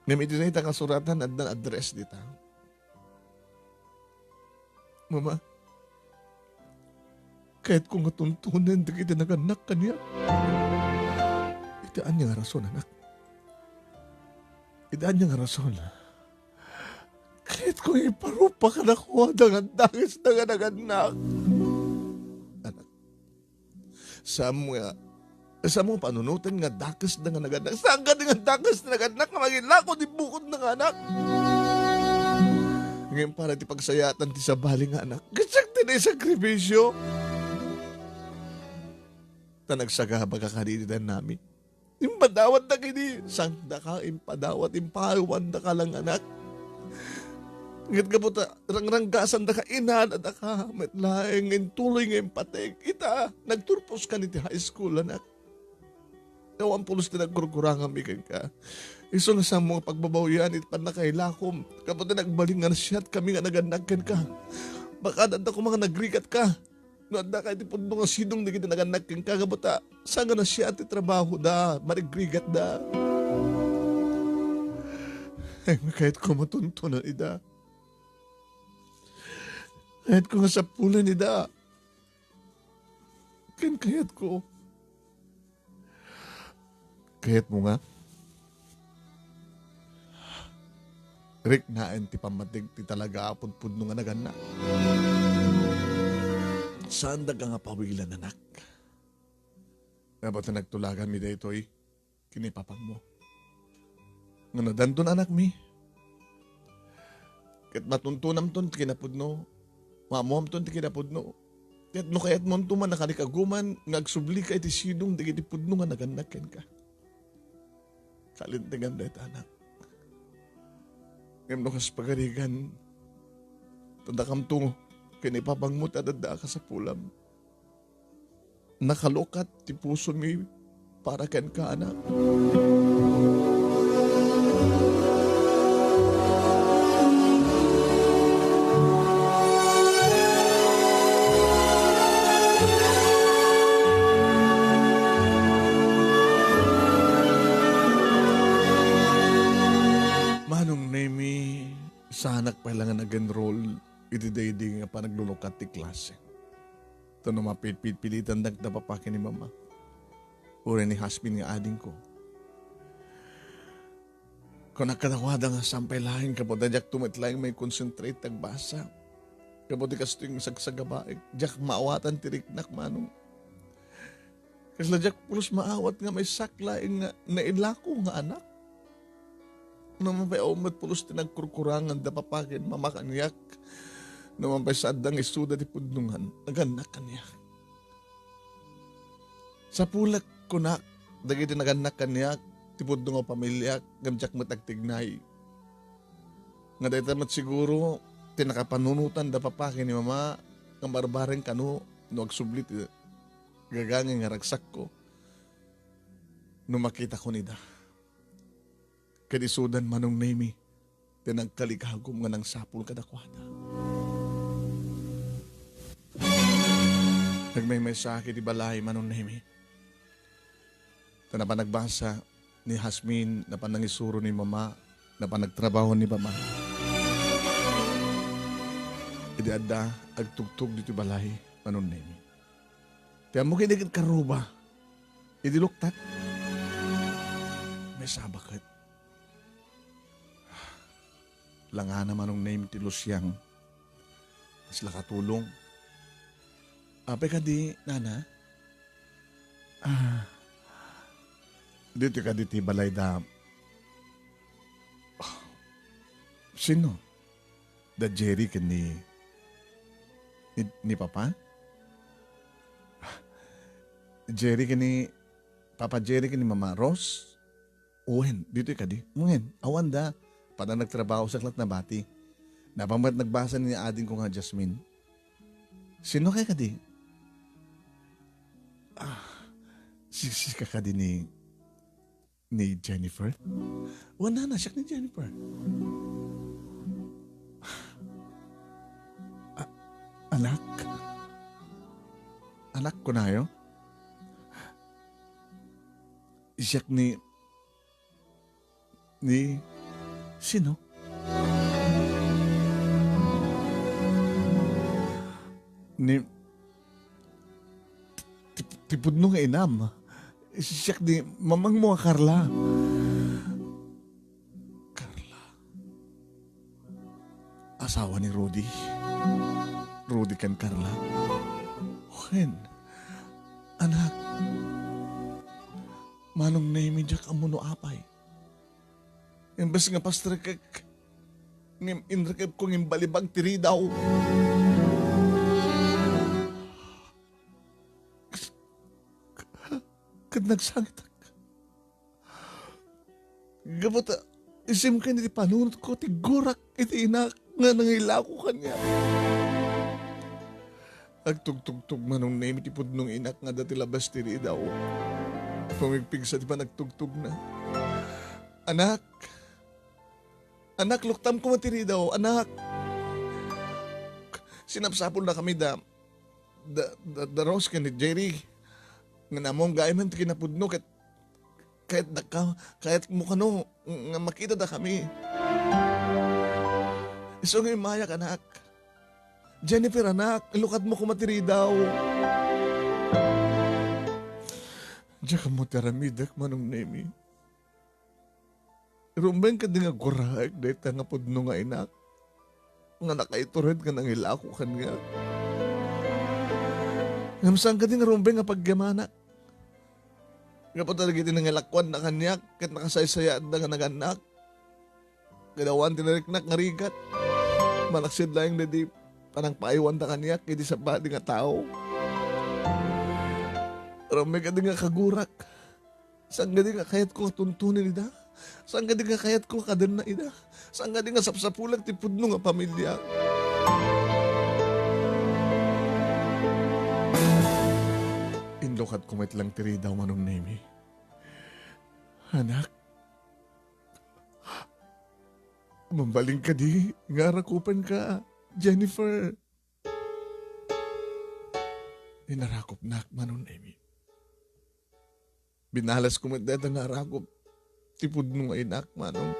Ngamit na itang kasuratan at address dita. Mama, kahit kung matuntunan, di kita naganak ka niya. Itaan niya nga rason, anak. Itaan niya nga rason. Kahit kung iparupa ka na ko, dangis na nga naganak. Anak, sa mo panunutan nga dakas na nga naganak. Saan ka nga dakas na naganak nga magilako di bukod na nga anak? Ngayon para ti pagsayatan ti sabali nga anak. Gasak ti na sakripisyo. Nagsagaba ka kanina namin. Impadawat na kini. Sangda ka, impadawat, impahawan na ka lang anak. Ngit ka po rangranggasan na ka, inaan na ka, metlaeng, intuloy nga impatek. Ita, nagturpos ka ni high school anak. Nawan pulos na nagkurkurang amikan ka. Iso na sa mga pagbabawyan, itpan na kay lakom. Kapag nagbalingan siya at kami nga naganagkan ka. Baka dada ko mga nagrigat ka. Nanda kahit ipon nga sinong na kita naganak kang kagabata. Saan na siya ati trabaho da, marigrigat da. Ay, kahit kumatuntunan ida. Kahit kung sa pulan ida. Ken kayat ko. Kayat mo nga. Rick naan ti pamatig ti talaga apod-pud nung anagan na. Saan da nga pawilan anak? Dapat na nagtulagan mi daytoy kinipapang mo. Nga nadanton anak mi. Kat matuntunam ton ti kinapudno. Mamuam ton ti kinapudno. Kat no kayat mo to man nakalikaguman ngagsubli ka iti sidong di iti pudno nga naganaken ka. Kalintingan dahit anak. Ngayon no kas pagarigan. Tandakam to kinipapang mo tadada ka sa pulam. Nakalukat ti puso mi para ken ka anak. Manong nemi sa anak pa lang nga nag-enroll iti daydi nga pa naglulukat ti klase. Ito na mapit-pilitan nagdapapakin ni mama. Uri ni husband nga ading ko. Kung nakatawada nga sampay lahin, kapag dajak tumitlaing may concentrate tagbasa. Kapag di kasto yung sagsagabaik, jak maawatan tiriknak manong. Kasi dajak pulos maawat nga may saklaing nga nailako nga anak. Naman pa'y umat pulos tinagkurkurangan dapapakin mamakanyak. Naman pa'y sadang isuda di pudnungan, naganak kanya. Sa pulak ko na, dagiti naganak kanya, ti pudnung o pamilya, gamjak matagtignay. Nga dahil tamat siguro, tinakapanunutan da papakin ni mama, ng barbareng kano, no agsublit, gagangin nga ragsak ko, no makita ko nida. Kadisudan manong nemi, tinagkalikagom nga ng sapul kadakwada. Nagmaymay sa akin di balay manong nemi. Na panagbasa ni Hasmin, na panangisuro ni mama, na panagtrabaho ni mama. Idiada, agtugtog dito balay manong nemi. Kaya mo kinigit karuba, idiluktat. May sabakat. Langana manong nemi ti Lusyang. Mas lakatulong. Ape ka di, nana? Dito ka di ti balay da. Sino? Da Jerry ka ni Papa? Jerry ka ni Papa Jerry ka ni Mama Rose? Uwen, dito ka di. Uwen, awan da. Para nagtrabaho sa klat na bati. Napamat nagbasa ni ading ko nga Jasmine. Sino kay ka di? Si ka di ni Jennifer? Wala na siya ni Jennifer. Anak? Anak ko na yun? Siya ni sino? Tipod nung inam. Siyak di mamang mo Carla. Carla. Asawa ni Rudy. Rudy kan Carla. Hen. Anak. Manong name jak amuno apay. Imbes nga pastor kag ngim inrekep ko ngim balibag tiri daw. Kad nagsangit ka. Gabot, isim ka ni panunod ko, tigurak, iti inak, nga nangila ko kanya. Agtugtugtug manong name, tipod nung inak nga dati labas tiri daw. Pumigpig sa di pa nagtugtug na. Anak, luktam ko matiri daw, anak. Sinapsapol na kami da Rose ka ni Jerry. Nga namong gaya man kinapudno kahit mo kano nga makita da kami. Iso nga mayak anak. Jennifer anak, ilukad mo kumatiri daw. Diya ka mo taramidak manong nemi. Rumbeng ka di nga guraag dahil nga pudno nga inak. Nga nakaitured ka nang ilako kan nga. Ngamsang ka di nga rumbeng nga paggamana. Nga po talaga din nga lakwan na kanyak kat nakasaysayaan na nga naganak. Ginawan tinariknak nga rigat. Malaksid lang na di panang paiwan na kanyak hindi sa badi nga tao. Rumbeng ka di nga kagurak. Saan ka di nga kayat ko tuntunin ida? Saan ka di nga kayat ko kadan na ida? Saan ka di nga sapsapulag ti pudno nga pamilya? Indokat kumit lang tiri daw manong nemi. Anak, mambaling ka di, nga rakupan ka, Jennifer. Inarakop nak manong nemi. Binalas kumit dito nga rakop, tipod nung inak manong.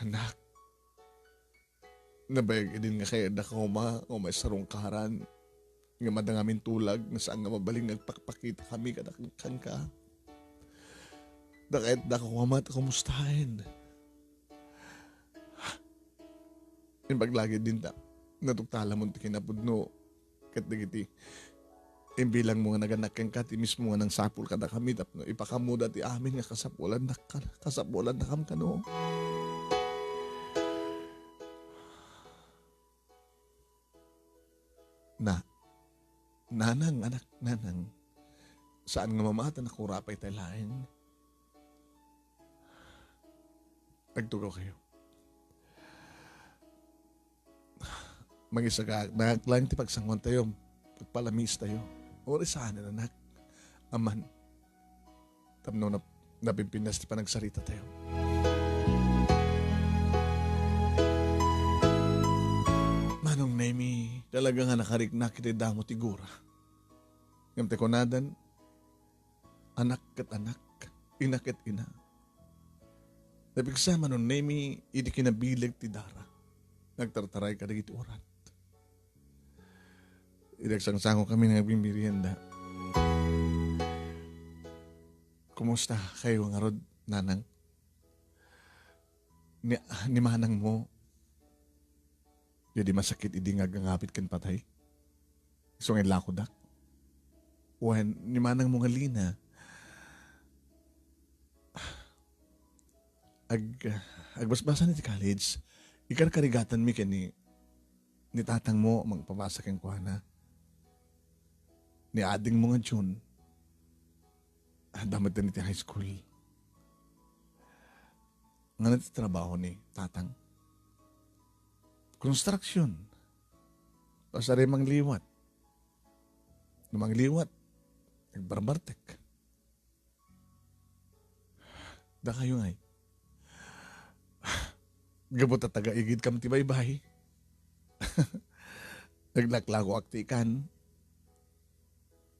Anak, nabayag din nga kaya da ka o may sarong kaharan, nga madangamin tulag, nga saan nga mabaling nagpakpakita kami kadakkan ka. Da kahit da ka kumamat, kumustahin. Yung paglagi din ta, natuktala mo ti kinapudno, kat digiti, imbilang mo nga naganak kang kat, mismo nga nang sapul kada kami, tapno ipakamuda ti amin nga kasapulan na kam kano. Nanang, anak, nanang, saan nga mamata na kurapay tayo laing? Nagtugaw kayo. Mag-isa ka, naglang ti pagsangwan tayo, pagpalamis tayo. Ori saan na, anak, aman, tamno na napimpinas ti panagsarita tayo. Manong Nemi, talaga nga nakariknak iti damo tigura. Ngam te konadan, anak kat anak, ina kat ina. Napigsa manong Nemi, idi kinabilag ti dara. Nagtartaray ka dagiti orat. Idagsangsango kami ng bimbirienda. Kumusta kayo nga rod, nanang? Ni manang mo, jadi masakit idi nga gangapit kan patay. So ngayon lako dak. Wan, ni manang mo nga lina. Agbasbasan ni college, ikar karigatan mi kani ni tatang mo magpapasa kang kuhana. Ni ading mo nga June. Damat din iti high school. Nga natitrabaho ni tatang. Construction. Pasari mang liwat. Namang liwat. Nagbarbartek. Da kayo ngay. Gabot at taga-igid kam tibay-bay. Naglaklago aktikan.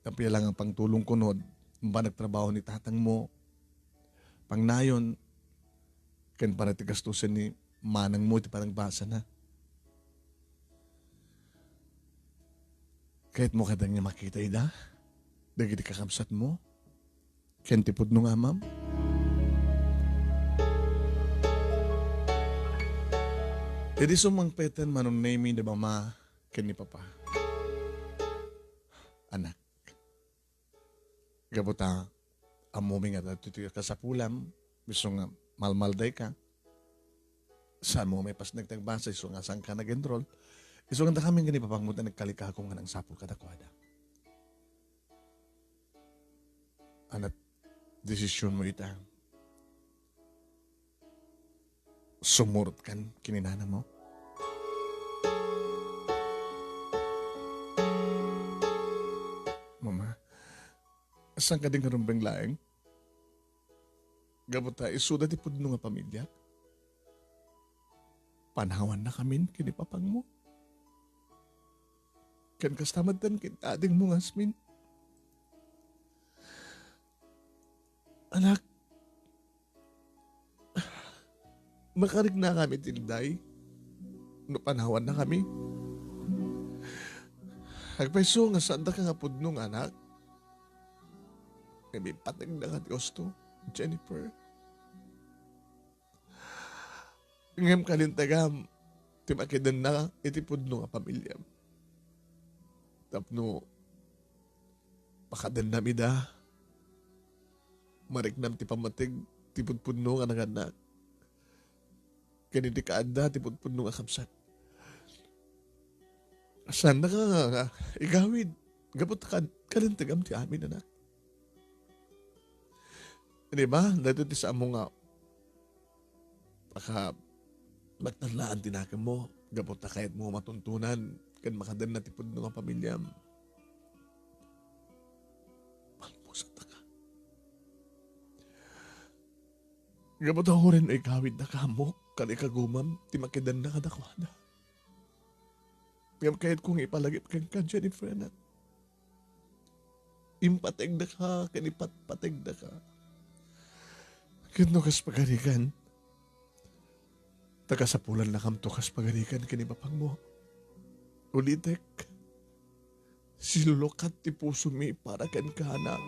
Kapila lang ang pangtulong kunod. Ba nagtrabaho ni tatang mo. Pangnayon. Ken para tigastusin ni manang mo ti parang basa na. Kahit mo kadang niya makita ida. Dagiti kakamsat mo. Ken tipod nung amam. Edi sumang peten manong name ni mama ken ni papa. Anak. Gabuta amuming at tutuyo ka sa pulam. Gusto nga malmalday ka. Saan mo may pas nagtagbasa iso nga saan ka nag-enroll. Iso nga kaming gani papangmutan nagkalikako nga ng sapul kadakwada. Anak, desisyon mo ita. Sumurot kan kininana mo. Mama, saan ka din karumbang laeng? Gabuta, isuda di pudno nga pamilya. Panawan na kami kinipapang mo. Kan kastamad tan kitading mo ngasmin. Anak, makarig na kami tilday. No panawan na kami. Agpaiso nga saan ka nga pudnong anak. Kami patag na nga Diyos to, Jennifer. Ngam kalintagam, timakidan na itipod no nga pamilya. Tapno, pakadan na mida, mariknam ti pamatig, tipod no nga nanganak. Kaniti kaanda, tipod no nga kapsat. Asan na ka igawid, gabot kalintagam ti amin anak. Di ba? Dito ti sa amo nga, baka magtanlaan tinakam mo, gabot na kahit mo matuntunan, kan makadan na tipod ng pamilya. Malpusan na ka. Gabot ako rin ay kawid na kamo, kan ikagumam, ti makidan na kadakwada. Ngam kahit kung ipalagip ka Jennifer na, impateg na ka, kanipatpateg na ka. Kano kas pagarikan? Tagasapulan na kamto kas pagarikan kinibapang mo. Ulitek, silulokat ti puso mi para kan kana.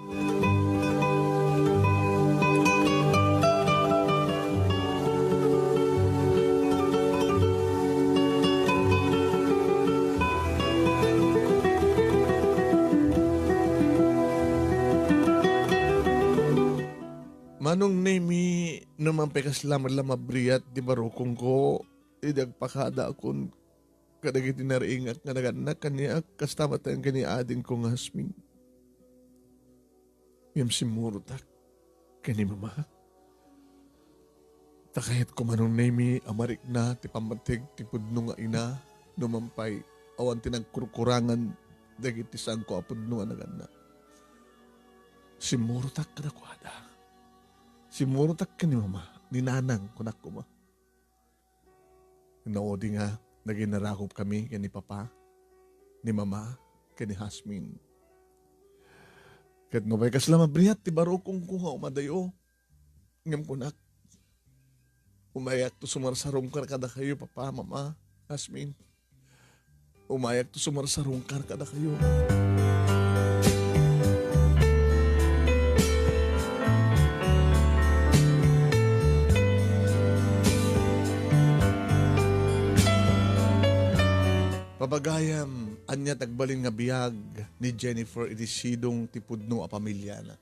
Manong nemi naman pekas lamang lamabriyat di barukong ko idagpakada akon kadagiti naringat nga naganak kaniya kastamatan kani adin kong hasmin. Yam simurutak kani mama. Takahit ko manong nemi amarik na ti pamatig ti pudno nga ina numampay awan tinagkurkurangan dagiti saan ko apudno nga naganak. Simurutak kadakwada. Simurutak ka ni mama, ni nanang kunak ko ma. Naodi nga, naging narakop kami ni papa, ni mama, ni Hasmin. Kat nubay kas lamabriyat, ti baro kong kuha umadayo. Ngam kunak, umayak to sumarsarungkar kada kayo, papa, mama, Hasmin. Umayak to sumarsarungkar kada kayo. Papagayam, anya tagbalin nga biyag ni Jennifer iti sidong tipudno a pamilya na.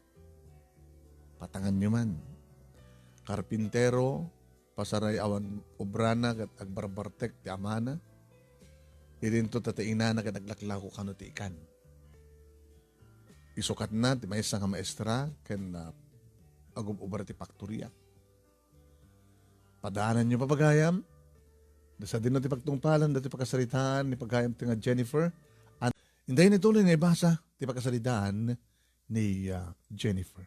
Patangan nyo man. Karpintero, pasaray awan obrana kat agbarbartek ti amana. Irinto tataina na kat aglaklako kano ti ikan. Isukat na ti maysa nga maestra ken agum ubra ti faktorya. Padaanan nyo papagayam. Sa din na ti pagtungpalan, dati pagkasalitaan ni pagkayam ti nga Jennifer. Hinday ni tuloy nga ibasa ti pagkasalitaan ni Jennifer.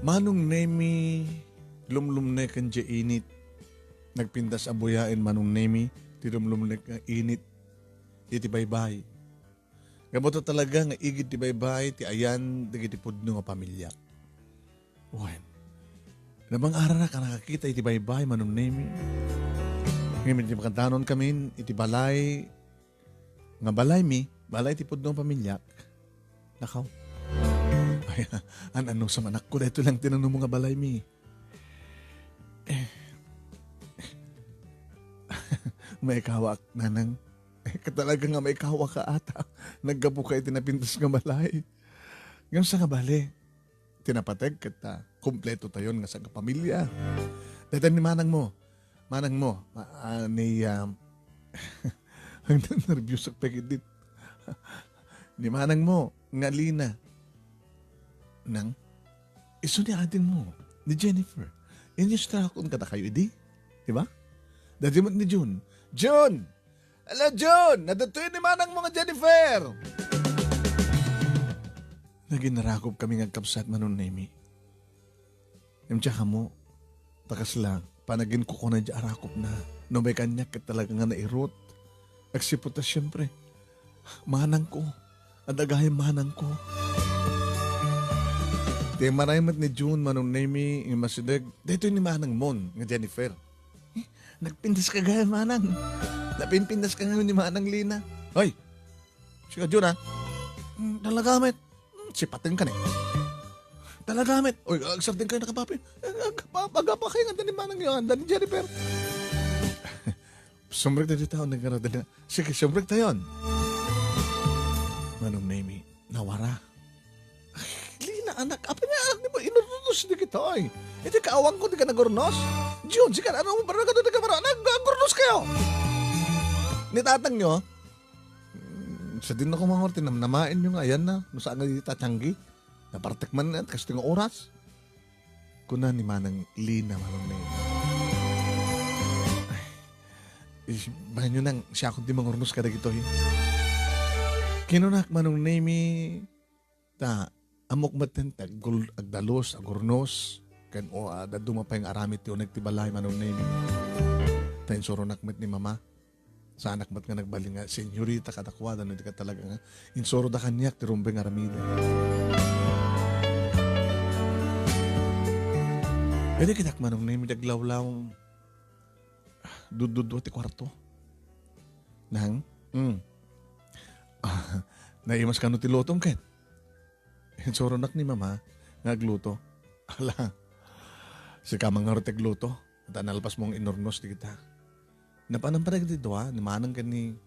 Manong nemi lumlumne kan dya init. Nagpintas abuyain manong nemi ti lumlumne kan init. Iti baybay. Gaboto talaga nga igid ti baybay ti ayan dagiti pudno nga pamilya. Wen. Namang arara ka nakakita iti baybay manong nemi. Ngayon iti makantanon kami iti balay nga balay mi, balay ti pudno nga pamilya. Nakaw. Ay, ano sa manak ko dito lang tinanong mo nga balay mi. May kawak nanang. Katalaga nga may kawa ka ata. Naggapo ka itinapintas nga balay. Ngayon sa nga bali, tinapateg kita. Kompleto tayo nga sa pamilya. Dahil ni manang mo, ang nervyos sa pagidit. Ni manang mo, nga Lina, nang, iso ni atin mo, ni Jennifer. Inyos trakon ka na kayo, di? Diba? Dati mo ni June. June! Hello, June! Nadatoy ni manang mga Jennifer! Naginarakop kami ngagkapsat manon nemi. Tsaka mo, takas lang, panagin ko na dyan arakop na. No may kanya ka talaga nga nairot. Agsiputa siyempre. Manang ko. Adagay manang ko. Iti maraymat ni June manong name yung masidag. Dito ni Manang Mon, nga Jennifer. Nagpindas ka gaya, Manang. Napinpindas ka ngayon ni Manang Lina. Hoy, siya June ha. Talagamit. Sipatin ka na. Talagamit. Oy, agsartin kayo nakapapi. Agapa kayo nga ni Manang yun. Ni Jennifer. Sumbrek na dito. Sige, sumbrek tayo. Manong name nawara. Lina, anak. Apa niya, anak ni mo, inurunos di kita, ay. Ito kaawang ko, di ka nagurnos. June, sige, ano mo, parang ka doon, di ka parang, nagurnos kayo. Nitatang nyo, sa din ako mga orte, namain nyo nga, ayan na, no saan nga dito tatanggi. Napartek man na, kasi tinga oras. Kuna ni Manang Lina, Manong Name. Ay, bahan nyo nang, siya akong di mangurnos ka na gito, eh. Kinunak Manong Name, ta, amok maten agdalos agurnos ken o daduma pa yung aramit yung nagtibalay Manong Name. Tayo soro nakmet ni mama. Sa anak mat nga nagbaling nga senyorita kadakwada no di ka talaga nga insoro da kanyak ti rumbeng aramide. Pwede kitak Manong Name daglawlaw dududwa ti kwarto. Nang naimas ka no ti lotong ken. Soronak ni mama, nagluto. Ala, si kamang nga rotek luto. At analpas mong inornos di kita. Napanang pa dito ha, ni Manang ka ni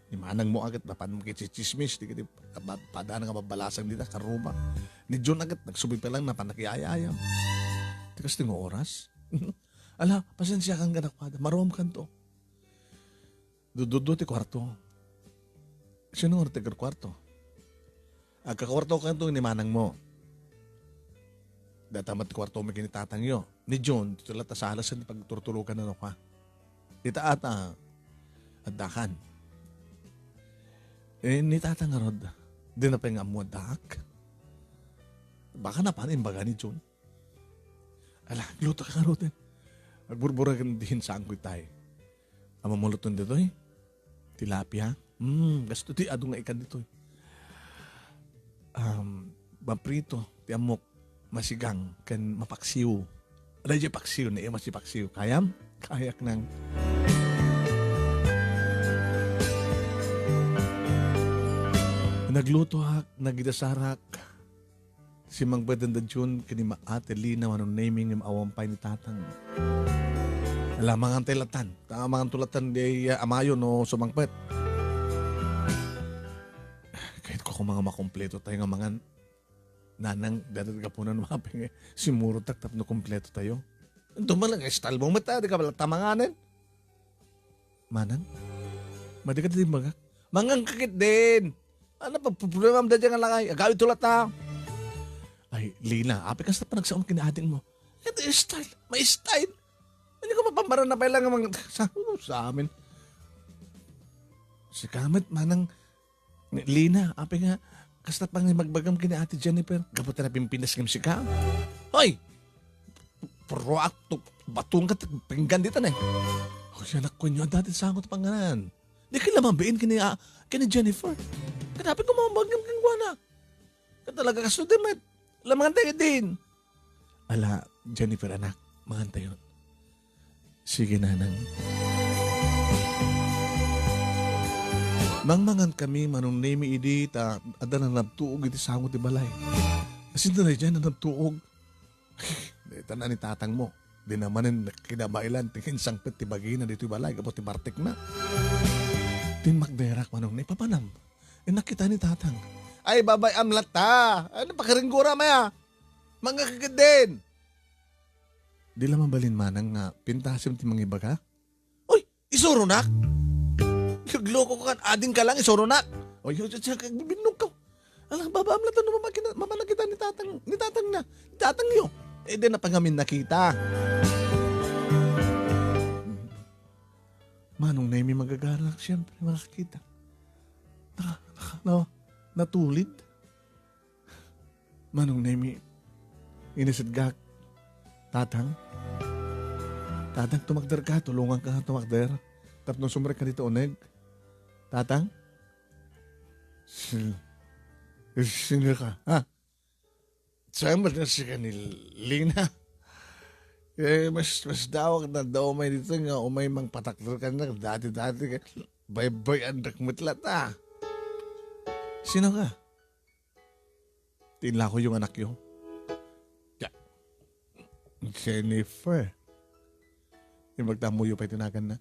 Manang mo agad, napanang mo kitsismis, di kita padaan nga babalasang dito, karuma. Ni John agad, nagsubi pa lang, napanakiyayayam. Tikas tingo oras. Ala, pasensya kang ganakwada, marom kan to. Dududo ti kwarto. Sino nga rotek kwarto? Agkakwarto ka ito ni Manang mo. Datamat kwarto mo kinitatang yo. Ni John, dito lang sa alas na pagturturukan na ka. Dita ata, adakan. Ni tatang nga rod, di na pa yung amu adak. Baka napanin baga ni John. Ala, gluto ka nga rod. Agburbura ka din sa angkoy tayo. Amamuluton dito eh. Tilapia. Gasto di adong nga ikan dito eh. Maprito, ti amok, masigang, kan mapaksiw. Radya paksiw na masipaksiw. Kayam? Kayak nang. Nagluto hak, nagidasarak. Si Mang Badanda Jun, kini Ate Lina, Manong Naming, yung awampay ni Tatang. Alam, mga telatan. Mga tulatan di amayo no sumangpet. Kahit ko kung mga makompleto tayo nga mga nanang dadat ka po na numaping si Murutak tap no kompleto tayo. Dumalang style mo mata, di ka pala tamanganin. Manang? Madi ka din baga? Mangang kakit din. Ano pa, problema mo dyan nga langay. Agawin tulat na. Ay, Lina, api ka sa panagsaon kinaading mo. Ito yung style. May style. Hindi ko mapambara na pala nga mga sa amin. Si Kamet, Manang, Lina, api nga, kastat pang magbagam kina Ate Jennifer, kapot na pimpinas ng sika. Hoy! Proakto, batong ka, pinggan dito na eh. O siya nakunyo, dati sangot panganan. Di ka lamang biin kina Jennifer. Kadapin ko mamagam kang guwana. Katalaga kasudimet. Lamang tayo din. Ala, Jennifer anak, mangantay yun. Sige nanang. Mangmangan kami Manong Name idi ta ada na nabtuog iti sangot ti balay. Asin na dyan na nabtuog. Dito na ni tatang mo. Di naman kinabailan tingin sangpet ti bagay na dito balay kapot ti Bartek na. Tin magderak Manong Name papanam. Nakita ni tatang. Ay babay amlat ta. Ano pakaringgura maya? Mga kagad din. Di lamang balin Manang nga pintasim ti mga iba ka? Uy! Isuro nak! Nagloko ka, ading ka lang, isoro na. O yun, binog ka. Alang, babaamlat ano mama nakita ni tatang na. Ni tatang niyo. Eh, di na pangamin nakita. Manong Name magagalak, siyempre, makakita. Natulid. Manong Name, inisidgak. Tatang, tumagder ka, tulungan ka tumagder. Tapos sumrek ka dito, oneg. Tatang? Sino ka? Ha? Saan ba na si Lina? Mas dawag na daw may dito nga umay mang patakder ka na dati-dati ka. Bay-bay ang dakmitlat ah. Sino ka? Tinla ko yung anak yun. Jennifer. Yung magtamuyo pa itinagan na.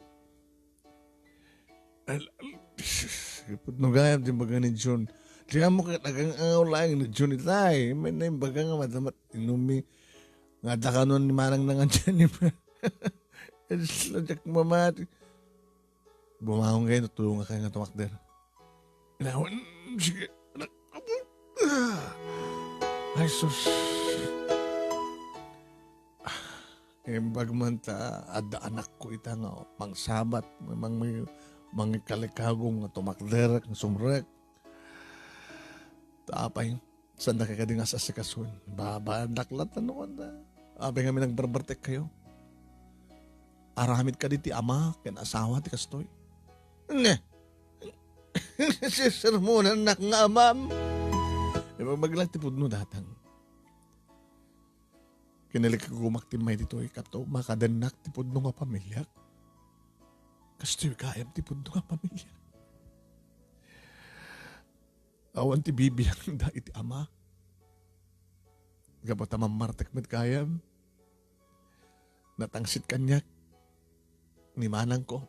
Putno gayam din baga ni June. Diyan mo ka nagang angaw lang ni June itay. May na yung baga nga madamat inumi. Nga dakanon ni manang nangan Jennifer. Lajak mamati. Bumahong kayo, natulungan kayo nga tumakder. Inawan, sige, anak. Ay, sus. Bagman ta, ada anak ko ita nga, mang sabat, mga kalikagong nga tumakder, nga sumrek. Taapay, saan na kakading asa sa kasun? Baba, naklat, ano ka na? Abay nga minagbarbartek kayo. Aramid ka di ti ama, ken asawa ti kastoy. Nga. Sisermonan nak nga amam. Maglag ti pudno datang. Kinalik ko gumaktimay dito ikato, makadanak ti pudno nga pamilya. Kastoy kayam ti pudno nga pamilya. Awan ti bibiyang da iti ama. Gabat mamartek met kayam. Natangsit kanyak. Ni manang ko.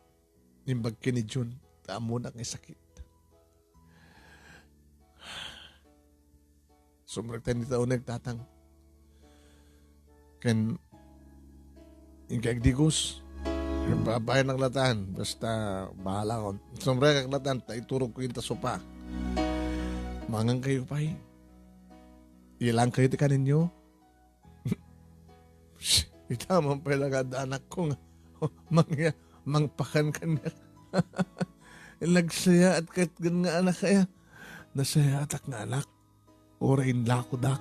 Nimbag ni June. Taamo na nga sakit. Sumragtan ni taon nagtatang. Ken ingkagdigos. Babayan ng latan. Basta bahala ko. Sumrag ang latan. Iturog ko yung tasopa. Mangang kayo pa ilang kayo tika ninyo. Itamang pala kada anak ko nga. Mangpakan ka niya. Nagsaya at kahit nga anak kaya. Nasaya at nga anak. Orain lako dak.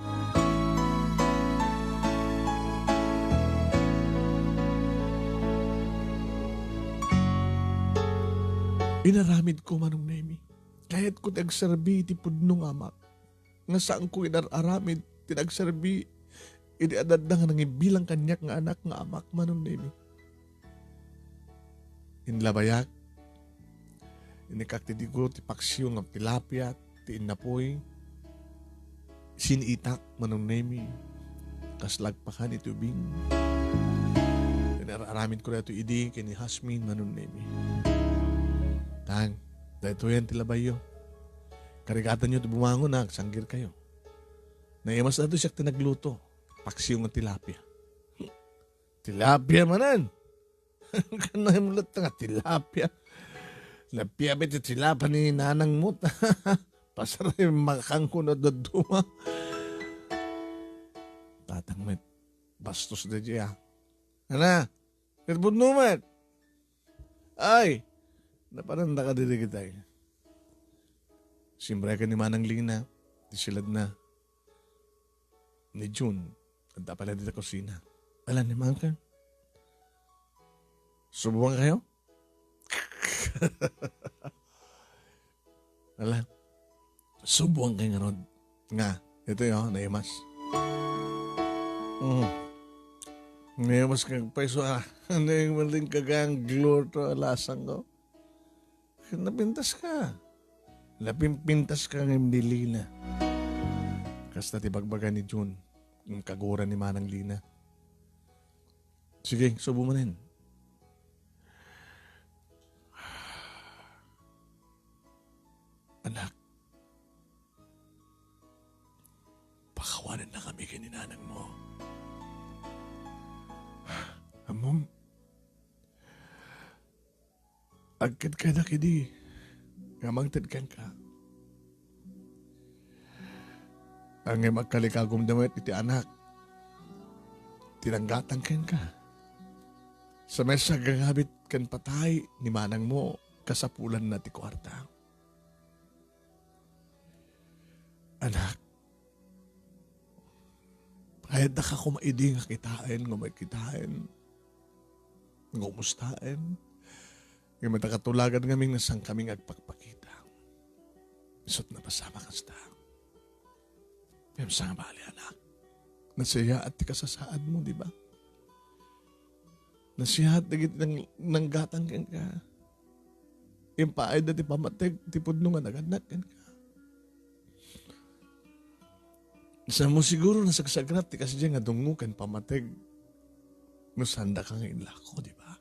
Inaramid ko manong nemi. Kahit ko nagserbi iti pudnong amak. Nga saan ko inararamid tinagserbi. Iniadad na nga nangibilang kanyak nga anak nga amak manong nemi. Inlabayak. Inikaktidigo ti paksyo nga tilapia ti inapoy. Sinitak manong nemi. Kaslagpakan itubing. Inararamid ko na ito idi kini Hasmin manong nemi. Tang, dahito yan tilabayo. Karigatan nyo ito bumangon na, sanggir kayo. Naimas na ito siya tinagluto. Paksiyo ng tilapia. Tilapia manan. Kanay mo lahat nga, tilapia. Lapia ba ito tilapia ni nanang mo? Pasaray makang ko na doduma. Tatang met, bastos na dyan. Ana, katbun numat. Ay, naparanda ka dito kita eh. Simbray ka ni Manang Lina, di silad na. Ni June, at pala dito kusina. Alam ni Manang subukan kayo? Alam, subukan kayo nga ron. Nga, ito yun, naimas. Naimas kang paiso ah. Ano yung maling kagang glor to alasang ko? Napintas ka. Napimpintas ka ng Lina. Kasta tibagbaga ni June. Yung kagura ni Manang Lina. Sige, subo mo rin. Anak, pakawanan na kami kay ninanang mo. Amom, agkad ka na kini. Ngamang tadkan ka. Ang magkalikagom damit iti anak. Tinanggatan ken ka. Sa mesa gangabit kan patay ni manang mo kasapulan na ti kwarta. Anak, kahit na ka kumaidi nga kitain, nga may kitain, nga umustain, nga matakatulagan kaming nasang kaming agpagpakita. Isot na pasama kasta. Piyam sa nga bali, anak. Nasaya at ti kasasaad mo, di ba? Nasihat dagiti nang gatang ken ka. Impaay da ti pamateg ti pudno nga naganak ken ka. Sa mo siguro nasagsagrat ti kasi nga dungo ken pamateg. No sanda ka nga inlako, di ba?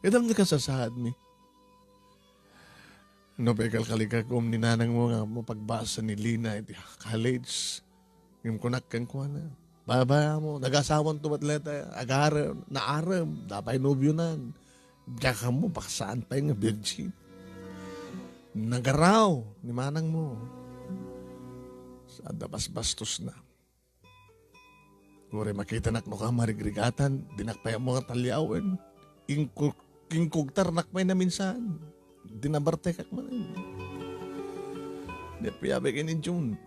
Idam na kasasaad mi. No, pekal kalikakom ni nanang mo nga mapagbasa ni Lina iti college. Yung kunak kan ko na. Baba mo, nag-asawang tumatleta, agarem, naarem, dapay nobyo nan. Diyan mo, baka saan pa yung virgin. Nagaraw, ni manang mo. Sa dabas bastos na. Kure makita nak no ka marigrigatan, dinakpay ang mga talyawen. Ingkugtar nakpay na minsan. Dinabarte kak man. Di piyabig ini June.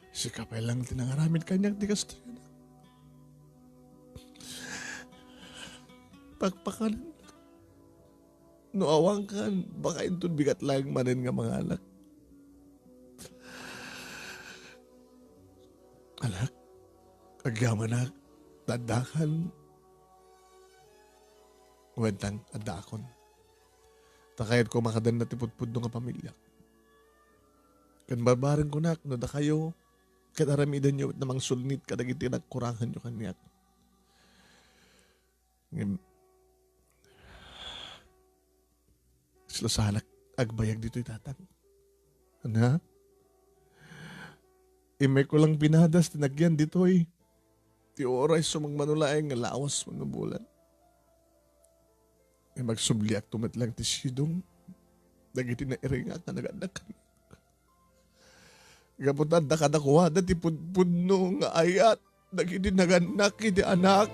Si kapay lang tinangaramid kanyang tigas tayo na. Pakpakanan. Noawang kan, baka intun bigat lang manin nga mga anak. Anak, agyaman na, tadakan. Wentang, adakon. Takayat ko makadan na tipudpud ng pamilya. Kan barbaran ko nak, no da kayo, kataramidan nyo at namang sulnit kadagiti nagkurangan nyo kanyak. Sila sanak agbayag dito'y tatang. Ano? Imay ko lang pinadas, tinagyan dito'y. Ti oray sumang manulaeng nga lawas mga bulan. Magsubliak tumatlang ti sidong. Dagiti na iringa ka nagadakan. Gaputan da kadakuha da ti pudpudno nga ayat. Dagiti naganak iti anak.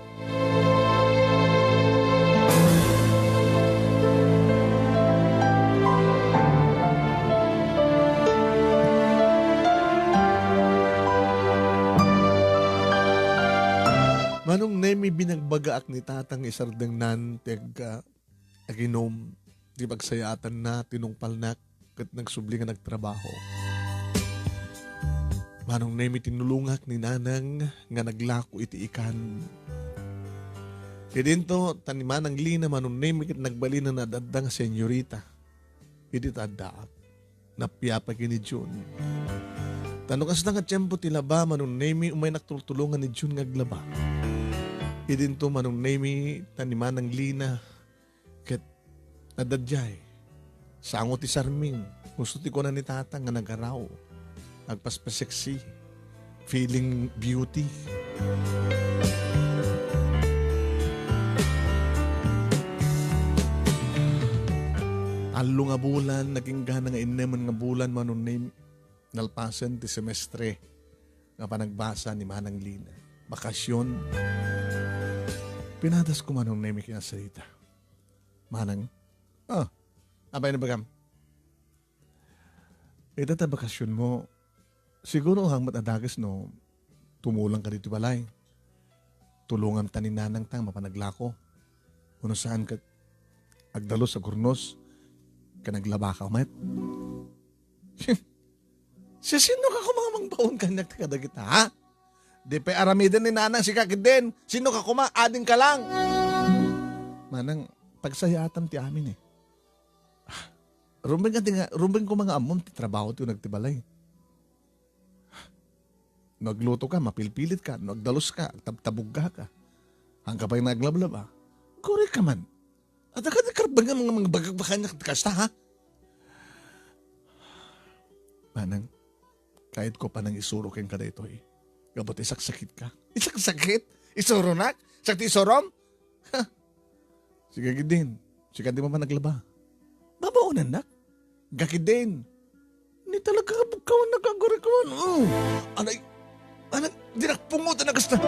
Manong nemi binagbagaak ni tatang isardeng nan teg aginom, di pagsayatan na tinungpalnak kat nagsubli nga nagtrabaho. Manong nemi tinulungak ni nanang nga naglako iti ikan. Idinto, tanimanang Lina manong nemi kat nagbali na nadadang senyorita. Idi tadaap, napiyapag ni June. Tanukas na nga tiyempo tilaba manong nemi umay naktultulungan ni June ngaglaba. Idinto manong nemi tanimanang Lina ket nadadyay. Sango ti sarming. Gusto ti ko na ni tatang nga nagaraw. Agpaspaseksi. Feeling beauty. Talo nga bulan, naging gana nga ineman nga bulan manon name nalpasan ti semestre nga panagbasa ni Manang Lina. Bakasyon. Pinadas ko manong name kinasalita. Manang, abay na bagam. Ito ta bakasyon mo, siguro hang matadagas no, tumulang ka dito balay. Tulungan ta ni nanang tang mapanaglako. Kung saan ka agdalo sa gurnos, ka naglaba ka umat. Siya sino ka kumamang baon kanyak ti kadagita, ha? Di pa aramidan ni nanang si kakid din. Sino ka kuma? Ading ka lang. Manang, pagsayatan ti amin eh. Rumbeng ko mga amon, ti trabaho ti nagtibalay. Nagluto ka, mapilpilit ka, nagdalos ka, tabtabog ka. Hanggang pa'y naglablab Correct ka man. At nakadakarbang nga mga bagagbakan na kasta ha? Manang, kahit ko pa nang isuro keng kada ito eh. Gabot isaksakit ka. Isaksakit? Isuro nak? Sakti isorom? Ha? Sige gidin. Sige di mo pa naglaba. Babaunan nak? Gakid din. Hindi talaga kapagkawan nagagurikawan. Anay, dinakpungutan na kasta.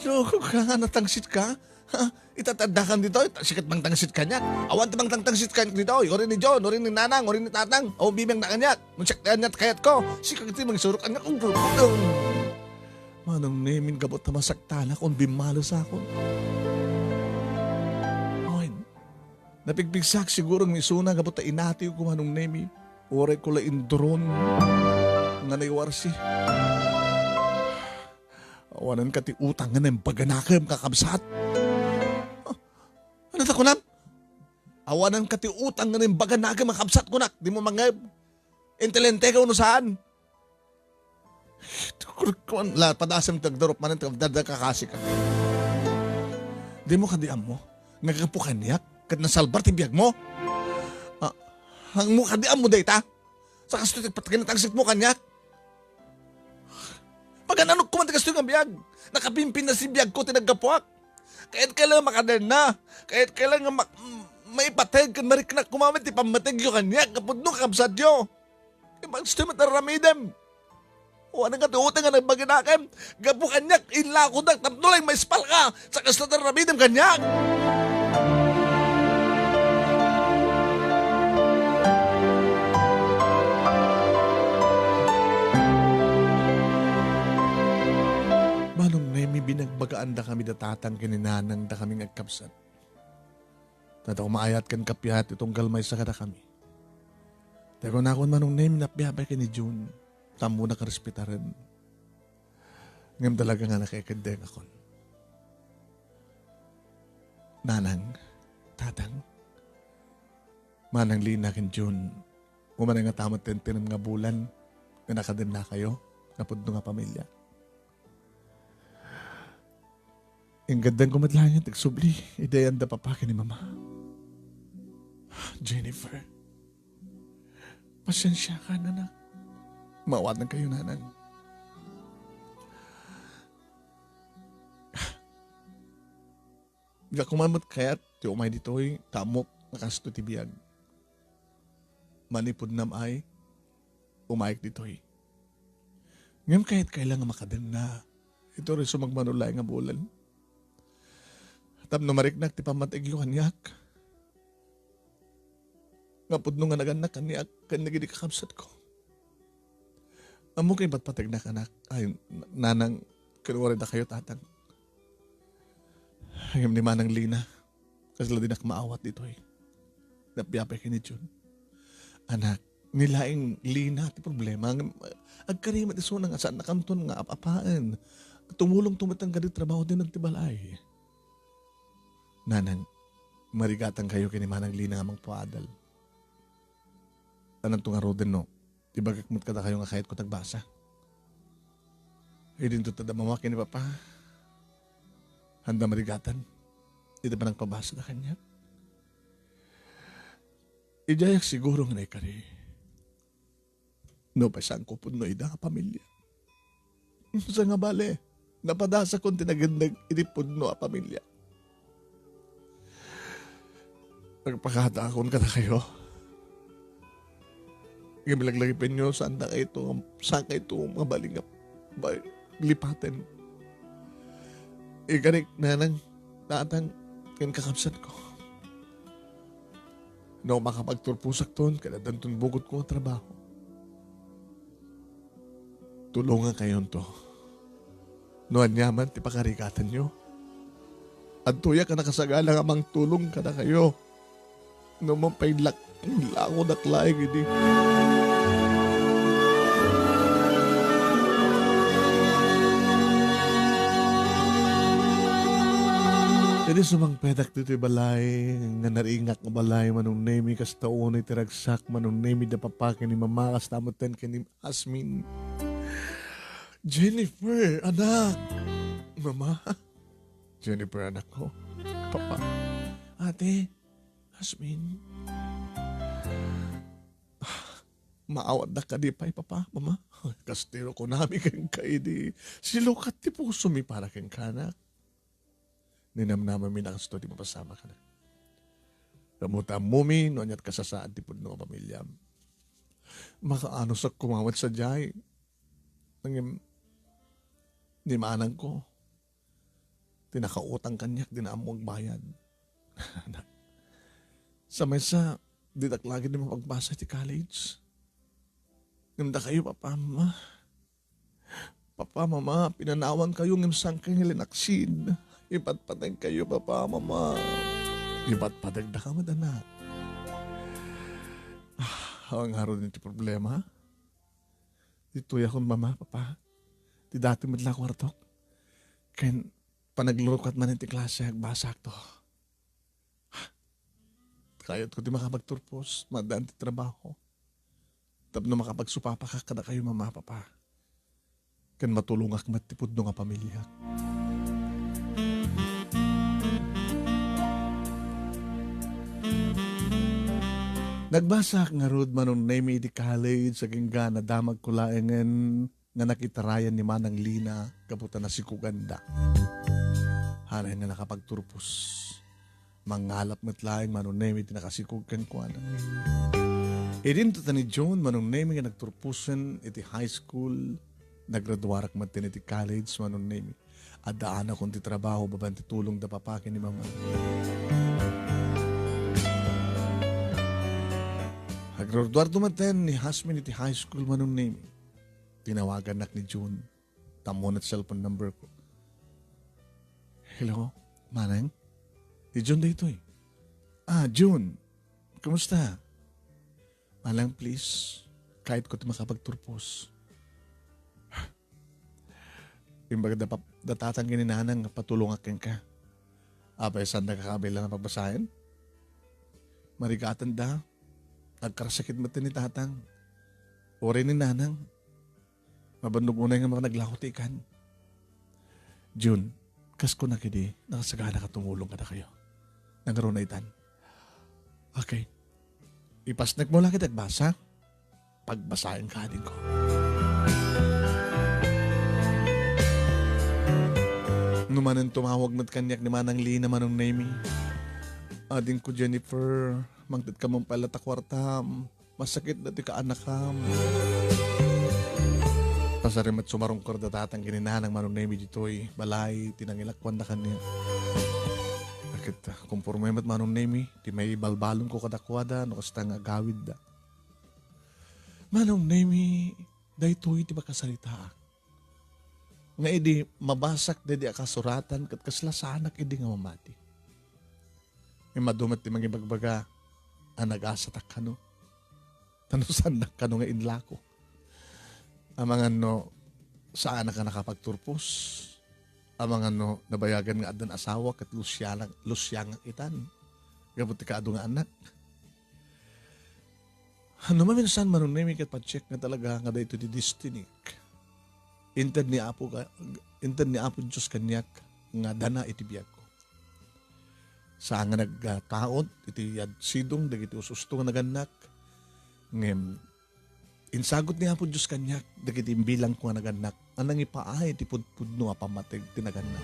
So, ka natangsit ka? Ha? Itatadakan dito, sikat bang tangsit ka niya. Awan bang tangsit ka dito, orin ni John, orin ni Nanang, orin ni Tatang, o bimeng na kanyat. Munsak na kanyat kayat ko. Sikat ito mga surok kanyat. Manong nemin gabot na masaktala kung bimalo sa akon. Oy, napigpigsak siguro ng isuna gabot na inatiw ko manong nemi. Oray ko la indron. nga naiwarsi. Awanan ka ti utang nga ng paganakam kakabsat. Ano ta kunam? Awanan ka ti utang nga ng paganakam kakabsat kunak. Di mo mga intelente ka uno saan. La, padasam tagdarop man ang kakasi ka. Di mo kadiam mo. Nagkapukan niya. Kat nasalbar ti biyag mo. Ang mo kadiam mo dayta. Sa kasto pataginatagsit mo kanyak. Pagkananok ko man tigas yung biyag. Nakapimpin na si biyag ko tinagkapuak. Kahit kailangan makadan na. Kahit kailangan maipatag kan mariknak kumamit ipamatag yung kanyak. Kapag nung kabsad yo. Gusto mataramidem. O anong katuutang nga nagbaginakam. Gapu kanyak. Inla ko na. Tapnulang may spal ka. Sa kasto taramidem kanyak. Manong nemi binagbagaan da kami datatang kininanang da kaming agkapsat. Tata umaayat kan kapyat itong galmay sa kada kami. Pero na akong manong nemi napiyabay ka ni June. Tamo na karespetaran. Ngam talaga nga nakikindeng akon. Nanang, tatang, manang lina kin June. Umanang nga tamat tintin ng mga bulan na nakadin na kayo. Napudno nga pamilya. Ang gandang kumadlangan, tagsubli. Ideyan da papaka ni Mama. Jennifer. Pasensya ka, nanak. Mawad na kayo, nanang. Hindi kumamot kaya't ti umay dito'y tamok nakasto ti biyag. Manipod nam ay umayik dito'y. Ngayon kahit kailangan makadan na ito rin sumagmanulay nga bulan. Tapno mariknak ti pamatig yung kanyak. Nga pudno nga naganak kanyak kan nagidi kakabsat ko. Amo kay ba't patag na kanak? Ay, nanang kinuwari na kayo tatang. Ayam ni manang lina. Kasi lang din maawat dito eh. Napiyapay ka ni Jun. Anak, nilaing lina ti problema. Agkarimat iso nga saan nakanton nga apapaan. Tumulong tumatang ka di trabaho din nagtibalay. Nanang, marigatan kayo kini manang lina nga magpaadal. Tanang tunga roden no, tibagakmut ka na kayo nga kahit ko tagbasa. Ay din to tada mama kini papa. Handa marigatan. Ito pa nagpabasa na kanya. Ijayak siguro nga na ikari. No pa siyang kupon no ida nga pamilya. Sa nga bale, napadasa kong tinagandag inipod no a pamilya. Nagpakatakon ka na kayo. Gamilaglagipin nyo saan na kayo mga balingap. Lipatin. Ikanik na nang tatang kan kakapsat ko. No makapagturpusak ton, kada dantun bugot ko ang trabaho. Tulungan kayo to. No anyaman, ti pakarikatan nyo. At tuya ka nakasagalang amang tulong ka na kayo. No mapailak, lako naklaing hindi. Jadi sumang pedak dito balay, nga naringak nga balay, manong nemi kas taon ay tiragsak, manong nemi da papakin ni Mama, kas tamutin ka ni Asmin. Jennifer, anak. Mama. Jennifer, anak ko. Papa. Ate. Asmin. Maawat na ka di pa'y papa, Mama. Kastiro ko namin kang kaidi. Silukat ti puso mi para kang kanak. Ninamnaman mi nakasto di mapasama ka na. Ramuta mo mi, no anyat kasasaan ti pudno ang pamilyam. Makaano sa kumawat sa jay. Nangim, di maanang ko. Tinakautang kanyak, dinaamong bayad. Sa mesa, di taklagi di mapagbasa ti college. Nganda kayo, Papa, Mama. Papa, Mama, pinanawan kayo ng sangkang linaksin. Ipatpatag kayo, Papa, Mama. Ipatpatag na ka, madanak. Ang haro din ti problema. Dito'y akong mama, papa. Ti dati madla kwartok. Ken panaglurukat man iti klase agbasak to. Kayat ko di makapagturpos, madaan ti trabaho. Tapno makapagsupapa ka kada kayo mama, papa. Ken matulungak matipod no nga pamilya. Nagbasak nga rod manong name di college sa gingga na damag kulaengen nga nakitarayan ni Manang Lina kaputan na si Kuganda. Hanay nga nakapagturpos. Mangalap matlaing manong name di nakasikog kan kuana. Idin to ni John manong name nga nagturpusan iti high school naggraduarak matin iti college manong name. Adaan akong ti trabaho babanti tulong da papakin ni mama. Naggraduar dumaten ni Hasmin iti high school manong name. Tinawagan nak ni June. Tamon at cellphone number ko. Hello, Manang? Di June dito eh. June. Kamusta? Manang, please. Kahit ko ito makapagturpos. Imbaga datatang gininanang patulungakin ka. Abay, saan nakakabila na pagbasahin? Marigatan da. Nagkarasakit mo ni tatang. Ore ni nanang. Mabandog unay nga mga naglakot ikan. June, kas ko na kidi, nakasagana ka tumulong ka na kayo. Nangaroon na itan. Okay. Ipasnak mo lang kita at basa. Pagbasahin ka din ko. Numanan tumawag mat kanyak ni Manang Lina manong name. Ading ko Jennifer, mangtit ka mong pala takwartam. Masakit na ti ka anakam. Pasarimat sumarong kordatatang gininanang manong name dito'y balay, tinangilakwan na kanya. Bakit kumpurme mat manong name, di may balbalong ko kadakwada, no kasta nga gawid da. Manong name, daytoy ti makasalita. Nga idi mabasak da di akasuratan kat kaslasanak idi nga mamati. May madumat ti magibagbaga ang nag-asatak ka no. Tanusan na ka no nga inlako. Ang mga no saan na ka nakapagturpos. Ang mga no nabayagan nga adan asawa kat lusyang itan. Gabuti ka ado nga anak. Ano maminsan manunimi kat pa-check nga talaga nga dahito di destiny. Inted ni Apo Diyos kanyak nga dana iti biyag ko. Saan nga nagtaon, iti sidong, dagiti ususto nga naganak. Ngem, insagot ni Apo Diyos kanyak, dagiti imbilang ko nga naganak. Anang ipaay, iti pudpudno apamatig, tinaganak.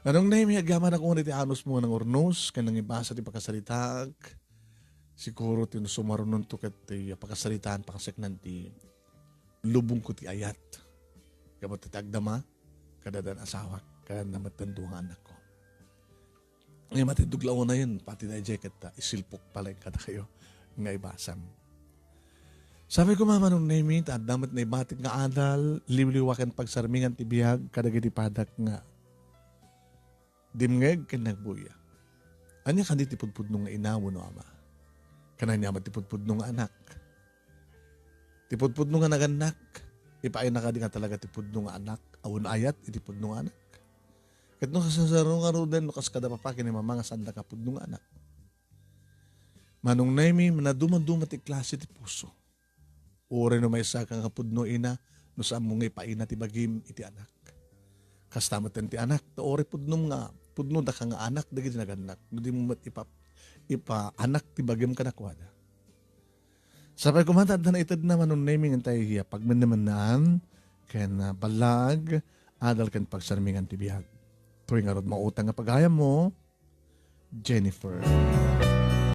Anong nahimi, agaman ako nga iti anos mo ng ornos, kanang ibasa ti pagkasalitag. Siguro tinusumarunon to kat pakasalitaan, pakasek nanti lubong ko ti ayat. Kabat ti tagdama, kadadan asawak. Kaya naman tando nga anak ko. Ngayon matiduglaw na yun, pati na jacket isilpok pala yung kada kayo nga ibasam. Sabi ko mama nung naimit, at damat na ibatik nga adal, liwliwakan pagsarmingan ti biyag, kadagiti padak nga. Dimngeg kan nagbuya. Anya kandi tipudpud nung inawo no ama. Kananya matipudpud nung anak. Tipudpud nung anak, ipaay na ka di nga talaga tipud nung anak, awon ayat, itipud nung anak. Kat nung kasasarong arudan, nukas kada papakin ni mama nga sanda kapud nung anak. Manong naimi, manaduman-duman ti klase ti puso. Ure no may sakang kapud no ina, no saan mo nga ipaina ti bagim iti anak. Kastamatan ti anak, ta ore pudnom nga, pudno da ka nga anak, dagi naganak. Hindi mo mat ipa anak ti bagim kanakwada. Sabay kumatad na itad naman nung naming ang tayo hiya, pagman naman naan, kaya balag, adal kan pagsarmingan ti biyag. Tuwing arod mautang nga pagaya mo, Jennifer.